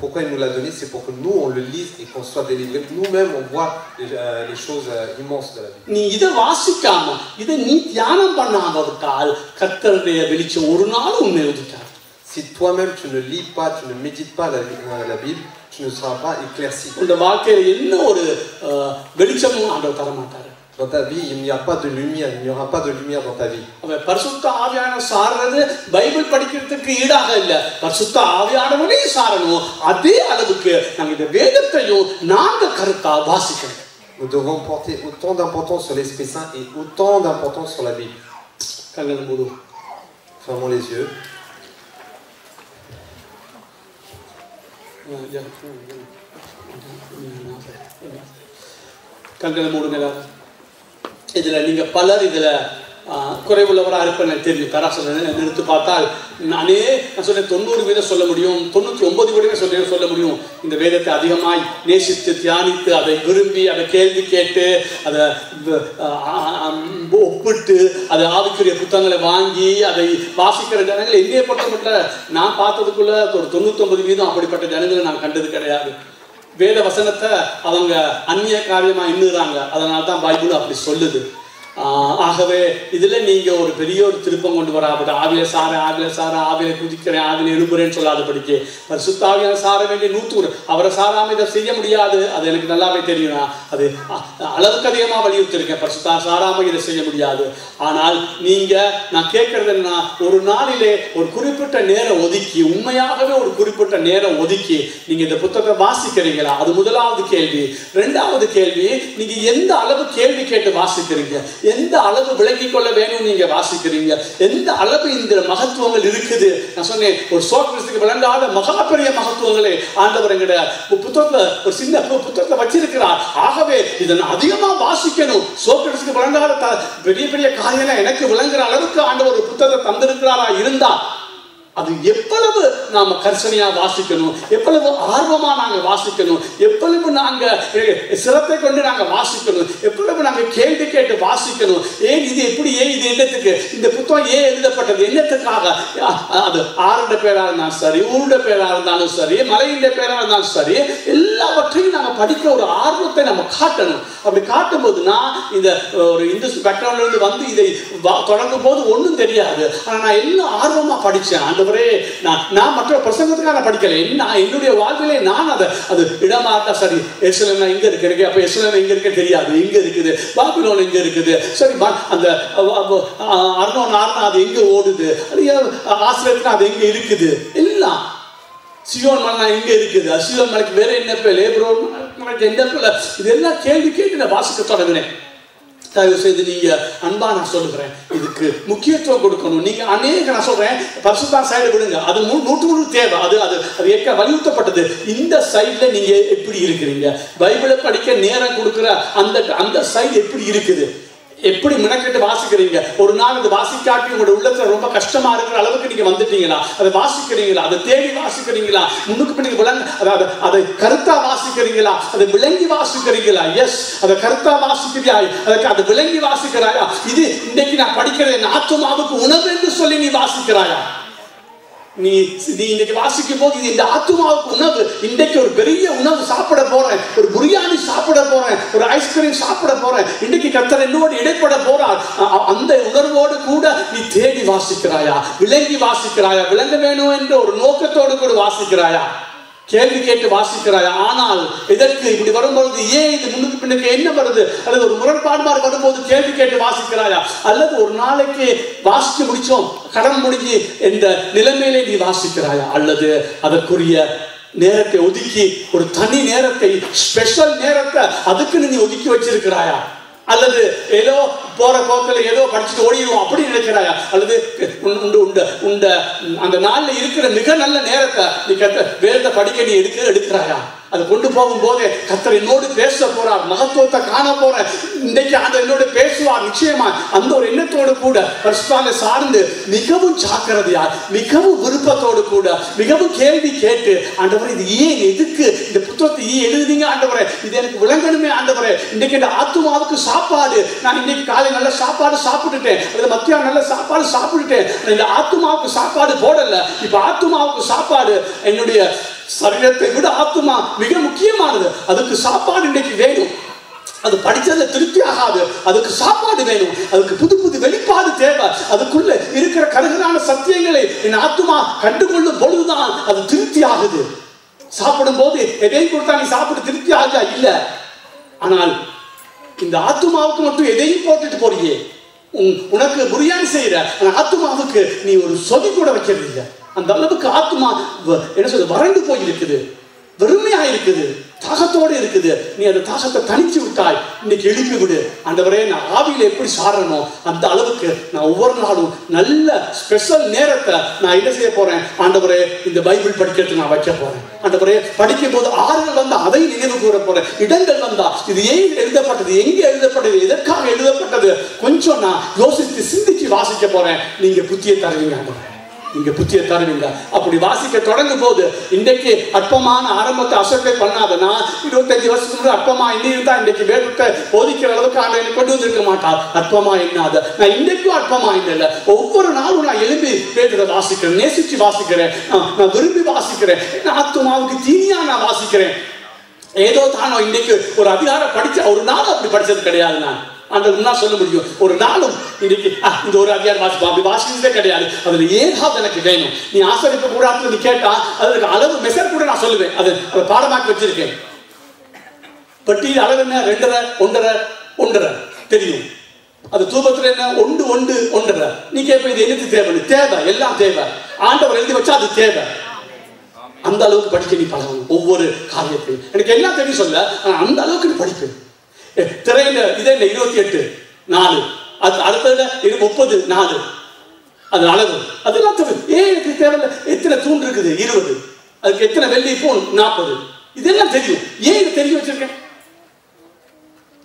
Pourquoi il nous l'a donné? C'est pour que nous on le lise et qu'on soit délivrés. Nous-mêmes on voit les choses immenses de la Bible. நீ இதை வாசிக்காம, இதை நீ தியானம் பண்ணாம விட்டால் கர்த்தருடைய வெளிச்சம் ஒரு நாள் உன்னை உதிக்காது. Si toi-même tu ne lis pas, tu ne médites pas la Bible, tu ne seras pas éclairci. உங்க வாழ்க்கையில என்ன ஒரு வெளிச்சமும் ஆண்டவர் தர மாட்டார். Dans ta vie, il n'y a pas de lumière, il n'y aura pas de lumière dans ta vie. அவன் பரிசுத்த ஆவியானவர் சார்றது பைபிள் படிக்கிறதுக்கு ஈடாக இல்ல, பரிசுத்த ஆவியானவரே சாரணும். அதே அளவுக்கு நாங்க இந்த வேதத்தையும் நாங்க கருத்தா வாசிக்கணும். Nous devons porter autant d'importance sur l'Esprit Saint et autant d'importance sur la Bible. கண்களை மூடு. Fermons les yeux. கண்களை மூடுங்க. இதுல நீங்க பலர் இதுல குறைவுள்ளவராக இருப்பேன் தெரியும். தராசல நிறுத்து பார்த்தால் நான் சொன்னேன் 90% சொல்ல முடியும், 99% சொல்ல முடியும். இந்த வேதத்தை அதிகமாய் நேசித்து தியானித்து அதை விரும்பி அதை கேள்வி கேட்டு அதை ஒப்பிட்டு அதை ஆவிக்குரிய புத்தகங்களை வாங்கி அதை வாசிக்கிற ஜனங்கள் எங்கே பட்டப்பட்ட நான் பார்த்ததுக்குள்ள ஒரு 99% அப்படிப்பட்ட ஜனங்களை நான் கண்டது கிடையாது. வேத வசனத்தை அவங்க அந்நிய காரியமா எண்ணுறாங்க. அதனால தான் பைபிள் அப்படி சொல்லுது. ஆகவே இதுல நீங்க ஒரு பெரிய ஒரு திருப்பம் கொண்டு வராபட்ட ஆவில சார ஆவில குதிக்கிறேன் ஆவில எழுப்புறேன்னு சொல்லாதபடிக்கு பரிசுத்த ஆவியானவர் சார வேண்டிய 100 அவரை சாராம இதை செய்ய முடியாது. அது எனக்கு நல்லாவே தெரியும். அது அளவுக்கு அதிகமா வலியுறுத்திருக்கேன். பரிசுத்த சாராம இதை செய்ய முடியாது. ஆனால் நீங்க நான் கேட்கறது என்ன, ஒரு நாளிலே ஒரு குறிப்பிட்ட நேரம் ஒதுக்கி, உண்மையாகவே ஒரு குறிப்பிட்ட நேரம் ஒதுக்கி நீங்க இந்த புத்தகத்தை வாசிக்கிறீங்களா? அது முதலாவது கேள்வி. 2வது கேள்வி, நீங்க எந்த அளவு கேள்வி கேட்டு வாசிக்கிறீங்க, எந்த அளவு விளங்கிக் கொள்ள வேணும் நீங்க வாசிக்கிறீங்க, எந்த அளவு இந்த மகத்துவங்கள் இருக்குது. நான் சொன்னேன், ஒரு சோக்ரட்டிஸ்க்கு விளங்காத மகா பெரிய மகத்துவங்களை ஆண்டவர் என்கிற புத்தகத்துல ஒரு சின்ன புத்தகத்தை வச்சிருக்கிறார். ஆகவே இதை அதிகமா வாசிக்கணும். சோக்ரட்டிஸ்க்கு விளங்காத பெரிய பெரிய காரியங்களை எனக்கு விளங்குற அளவுக்கு ஆண்டவர் ஒரு புத்தகத்தை தந்திருக்கிறாரா இருந்தா அது எவ்வளவு நாம கர்சனையா வாசிக்கணும், எவ்வளவு ஆர்வமா நாங்க வாசிக்கணும், எவ்வளவு நாங்க சிரத்தை கொண்டு நாங்க வாசிக்கணும், எவ்வளவு நாங்க கேள்வி கேட்டு வாசிக்கணும். ஏன் இது எப்படி, ஏன் இது என்னத்துக்கு, இந்த புத்தகம் ஏன் எழுதப்பட்டது, என்னத்துக்காக. அது ஆறுட பேரா இருந்தாலும் சரி, ஊருட பேரா இருந்தாலும் சரி, மலையுடைய பேரா இருந்தாலும் சரி, எல்லாவற்றையும் நாங்க படிக்கிற ஒரு ஆர்வத்தை நம்ம காட்டணும். அப்படி காட்டும் போதுனா இந்த ஒரு இந்து பேக்ரவுண்ட்ல இருந்து வந்து இதை தொடங்கும் போது ஒன்றும் தெரியாது. ஆனா நான் எல்லாம் ஆர்வமா படிச்சேன். நான் மற்ற பிரசங்கத்துக்காக படிக்கல, என்னுடைய வாழ்விலே நான் அது இடமா இருந்தா சரி, எருசலேம் எங்க இருக்கு, அப்ப எருசலேம் எங்க இருக்கு தெரியாது, எங்க இருக்குது பாபிலோன் எங்க இருக்குது, சரி அந்த அர்னோன் அது எங்க ஓடுது, ஆசிரியத்துக்கு அது எங்க இருக்குது, எல்லாம் சியோன் மலை எங்க இருக்குது, சியோன் மலைக்கு வேற என்ன பேர், லேப்ரோன் மலைக்கு என்ன பேர், இதெல்லாம் கேள்வி கேட்டு நான் வாசிக்க தொடங்கினேன். தயவு செய்து நீங்க அன்பா நான் சொல்லுகிறேன், இதுக்கு முக்கியத்துவம் கொடுக்கணும். நீங்க நான் சொல்றேன் பரிசுத்த சைடு விடுங்க, அது 100 தேவை. அது ஏற்க வலியுறுத்தப்பட்டது. இந்த சைட்ல நீங்க எப்படி இருக்கிறீங்க, பைபிளை படிக்க நேரம் கொடுக்கிற அந்த சைடு எப்படி இருக்குது, எப்படி மினக்கெட்டு வாசிக்கிறீங்க. ஒரு நாள் அது வாசிக்காட்டி உங்களோட உள்ளத்துல ரொம்ப கஷ்டமா இருக்கிற அளவுக்கு நீங்க வந்துட்டீங்களா, அதை வாசிக்கிறீங்களா, அதை தேடி வாசிக்கிறீங்களா, முன்னுக்கு நீங்க விளங்க அதை கருத்தா வாசிக்கிறீங்களா, அதை விளங்கி வாசிக்கிறீங்களா. எஸ், அதை கருத்தா வாசிக்கிறியா, அதை விளங்கி வாசிக்கிறாயா. இது இன்னைக்கு நான் படிக்கிறேன் ஆத்துமாவுக்கு உணவு என்று சொல்லி நீ வாசிக்கிறாயா. நீ இன்னைக்கு வாசிக்கும் போது இது இந்த ஆத்துமாவுக்கு உணவு. இன்றைக்கு ஒரு பெரிய உணவு சாப்பிட போறேன், ஒரு பிரியாணி சாப்பிட போறேன், ஒரு ஐஸ்கிரீம் சாப்பிட போறேன், இன்னைக்கு கர்த்தர் என்னோடு இடைப்பட போறார். அந்த உணர்வோடு கூட நீ தேடி வாசிக்கிறாயா? விளங்கி வாசிக்கிறாயா? விளங்க வேணும் என்ற ஒரு நோக்கத்தோடு கூட வாசிக்கிறாயா? கேள்வி கேட்டு வாசிக்கிறாயா? ஆனால் இதற்கு இப்படி வரும்பொழுது ஏன் இது முன்னுக்கு பின்னுக்கு என்ன வருது, அல்லது ஒரு முரண்பாடு வரும்போது கேள்வி கேட்டு வாசிக்கிறாயா? அல்லது ஒரு நாளைக்கு வாசிச்சு முடிச்சோம், கடன் முடிஞ்சு இந்த நிலைமையிலே நீ வாசிக்கிறாயா? அல்லது அதற்குரிய நேரத்தை ஒதுக்கி ஒரு தனி நேரத்தை, ஸ்பெஷல் நேரத்தை அதுக்குன்னு நீ ஒதுக்கி வச்சிருக்கிறாயா? அல்லது ஏதோ போற போக்கில் ஏதோ படிச்சுட்டு ஓடிடுவோம் அப்படி நினைக்கிறாயா? அல்லது அந்த நாள்ல இருக்கிற மிக நல்ல நேரத்தை நீ வேத படிக்க நீ எடுக்கிறாயா? அதை கொண்டு போகும் போதே கர்த்தர் என்னோடு பேச போறார், மகத்துவத்தை காண போறேன், இன்றைக்கு அந்த என்னோடு பேசுவார் நிச்சயமா. அந்த ஒரு எண்ணத்தோடு கூட பரிசுத்தாவியை சார்ந்து மிகவும் ஜாக்கிரதையா, மிகவும் விருப்பத்தோடு கூட, மிகவும் கேள்வி கேட்டு, ஆண்டவரே இது ஏன், எதுக்கு இந்த புத்தகத்தை ஏன் எழுதுனீங்க ஆண்டவரே, இது எனக்கு விளங்கணுமே ஆண்டவரே, இன்றைக்கு இந்த ஆத்துமாவுக்கு சாப்பாடு, நான் இன்னைக்கு காலை நல்ல சாப்பாடு சாப்பிட்டுட்டேன், அல்லது மத்தியானம் நல்ல சாப்பாடு சாப்பிட்டுட்டேன், இந்த ஆத்துமாவுக்கு சாப்பாடு போடல, இப்ப ஆத்துமாவுக்கு சாப்பாடு என்னுடைய சரீரத்தை விட ஆத்துமா மிக முக்கியமானது. அதுக்கு சாப்பாடு இன்றைக்கு வேணும். அது படிச்சதுல திருப்தி ஆகாது, அதுக்கு சாப்பாடு வேணும், அதுக்கு புது புது வெளிப்பாடு தேவை. அதுக்குள்ள இருக்கிற கருகலான சத்தியங்களை என் ஆத்துமா கண்டுகொள்ளும் பொழுதுதான் அது திருப்தி ஆகுது. சாப்பிடும் போது எதையும் கொடுத்தா நீ சாப்பிட்டு திருப்தி ஆகுதா? இல்ல. ஆனால் இந்த ஆத்துமாவுக்கு மட்டும் எதையும் போட்டுட்டு போறியே, உனக்கு பிரியாணி செய்யற ஆத்துமாவுக்கு நீ ஒரு சொதி கூட வைக்கிறது இல்லை. அந்த அளவுக்கு ஆத்துமா என்ன சொல்றது, வறண்டு போய் இருக்குது, வெறுமையா இருக்குது, தாகத்தோடு இருக்குது. நீ அந்த தாகத்தை தனிச்சு விட்டாய், இன்னைக்கு எழுப்பி விடு. ஆண்டவரே நான் ஆவியில எப்படி சாரணும் அந்த அளவுக்கு நான் ஒவ்வொரு நாளும் நல்ல ஸ்பெஷல் நேரத்தை நான் என்ன செய்ய போறேன், ஆண்டவரே இந்த பைபிள் படிக்கிறதுக்கு நான் வைக்க போறேன். ஆண்டவரே படிக்கும் போது ஆறுகள் வந்தா அதை நினைவு கூற போறேன், இடங்கள் வந்தா இது ஏன் எழுதப்பட்டது, எங்கே எழுதப்பட்டது, எதற்காக எழுதப்பட்டது, கொஞ்சம் நான் யோசித்து சிந்திச்சு வாசிக்க போறேன். நீங்க புத்தியை தருவீங்க ஆண்டவரே, நீங்க புத்தியை தருவீங்க. அப்படி வாசிக்க தொடங்கும் போது இன்றைக்கு அற்பமான ஆரம்பத்தை அசட்டை பண்ணாதனா 25 வருஷத்துக்கு அற்பமா இன்னும் தான் இன்றைக்கு வேதத்தை போதிக்கிற அளவுக்கு ஆண்டவரை கொண்டு வந்திருக்க மாட்டார். அற்பமா என்னாத நான் இன்றைக்கும் அற்பமா இல்லை. ஒவ்வொரு நாளும் நான் எழுப்பி வேதத்தை வாசிக்கிறேன், நேசிச்சு வாசிக்கிறேன், நான் விரும்பி வாசிக்கிறேன், ஆத்துமாவுக்கு தீனியா நான் வாசிக்கிறேன். ஏதோ தானோ இன்னைக்கு ஒரு அதிகாரம் படிச்ச ஒரு நாள் அப்படி படிச்சது கிடையாது. நான் அந்த சொல்ல முடியும் ஒரு நாளும் இன்னைக்கு இந்த ஒரு அதிகாரம் வாசிப்போம் அப்படி வாசிச்சதே கிடையாது. அதுல ஏதாவது எனக்கு வேணும். நீ ஆசிரியப்பு கூடாது நீ கேட்டா அதுக்கு அளவு மெசர் கூட நான் சொல்லுவேன், அதை பாடமாக்கி வச்சிருக்கேன். பட்டியல் அளவு என்ன, 2.5 1.5 1.5 தெரியும். அது தூபத்துல என்ன 1 1 1.5. நீ கேட்ப இது எனக்கு தேவை, தேவை எல்லாம் தேவை, ஆண்டவர் எழுதி வச்சா அது தேவை. அந்த அளவுக்கு படிக்க நீ பழகணும். ஒவ்வொரு காரியத்தையும் எனக்கு எல்லாம் தெரியும் சொல்ல, அந்த அளவுக்கு நீ படிப்பேன். திரையில இதே 28 4 அடுத்ததுல 30 4 அது அளவு அதெல்லாம் தேவை. ஏன் எனக்கு தேவையில்லை, எத்தனை தூண் இருக்குது 20, அதுக்கு எத்தனை வெள்ளி போன் 40, இதெல்லாம் தெரியும். ஏன் இது தெரிஞ்சு வச்சிருக்கேன்,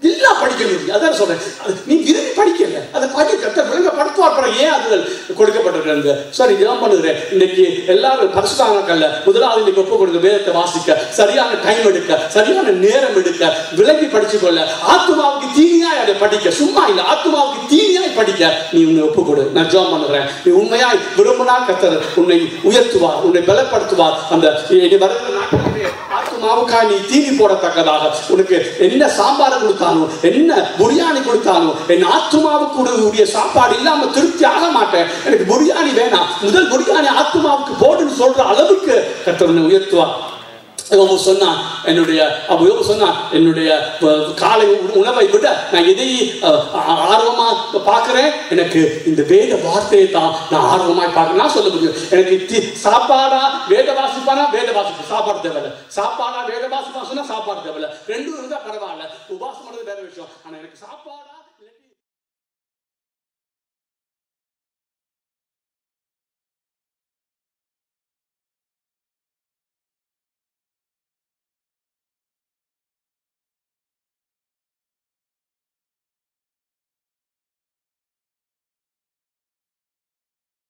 எல்லாம் படிக்கணும். அதான் சொல்றேன், நீ விரும்பி படிக்கல, அதை படிக்க கர்த்தர் விளங்கப்படுத்துவார். ஏன் அதுகள் கொடுக்கப்பட்டிருக்கிறது. சரி ஜெபம் பண்ணுகிறேன். இன்னைக்கு எல்லாரும் பரிசுத்தாங்கல்ல முதலாவது இன்னைக்கு ஒப்பு கொடுக்க, வேதத்தை வாசிக்க சரியான டைம் எடுக்க, சரியான நேரம் எடுக்க, விளங்கி படிச்சுக்கொள்ள, ஆத்துமாவுக்கு தீனியாய் அதை படிக்க, சும்மா இல்லை ஆத்துமாவுக்கு தீனியாய் படிக்க நீ உன்னை ஒப்பு கொடு. நான் ஜெபம் பண்ணுகிறேன். நீ உண்மையாய் விரும்பினா கர்த்தர் உன்னை உயர்த்துவார், உன்னை பலப்படுத்துவார். அந்த வருகிற நாட்களிலே ஆத்துமாவுக்காக நீ தீனி போடத்தக்கதாக உனக்கு என்ன சாம்பார் கொடுத்தாலும் என்ன பிரியாணி கொடுத்தாலும் என் ஆத்துமாவுக்கு சாப்பாடு இல்லாம திருப்தி ஆக மாட்டேன், எனக்கு பிரியாணி வேணாம், முதல் பிரியாணி ஆத்துமாவுக்கு போடுன்னு சொல்ற அளவுக்கு கர்த்தர் உயர்த்துவார். சொன்னான் என்னுடைய காலை உணவை விட நான் எதை ஆர்வமா பார்க்கிறேன், எனக்கு இந்த வேத வார்த்தையை தான் நான் ஆர்வமாய் பார்க்கிறேன். நான் சொல்ல முடியும், எனக்கு சாப்பாடா வேத வாசிப்பானா வேத வாசிப்பு, சாப்பாடு தேவையில்ல, சாப்பாடா வேத வாசிப்பா சொன்னா சாப்பாடு தேவையில்ல, ரெண்டும் இருந்தா பரவாயில்ல, உபாசம் வேற விஷயம். ஆனா எனக்கு சாப்பாடா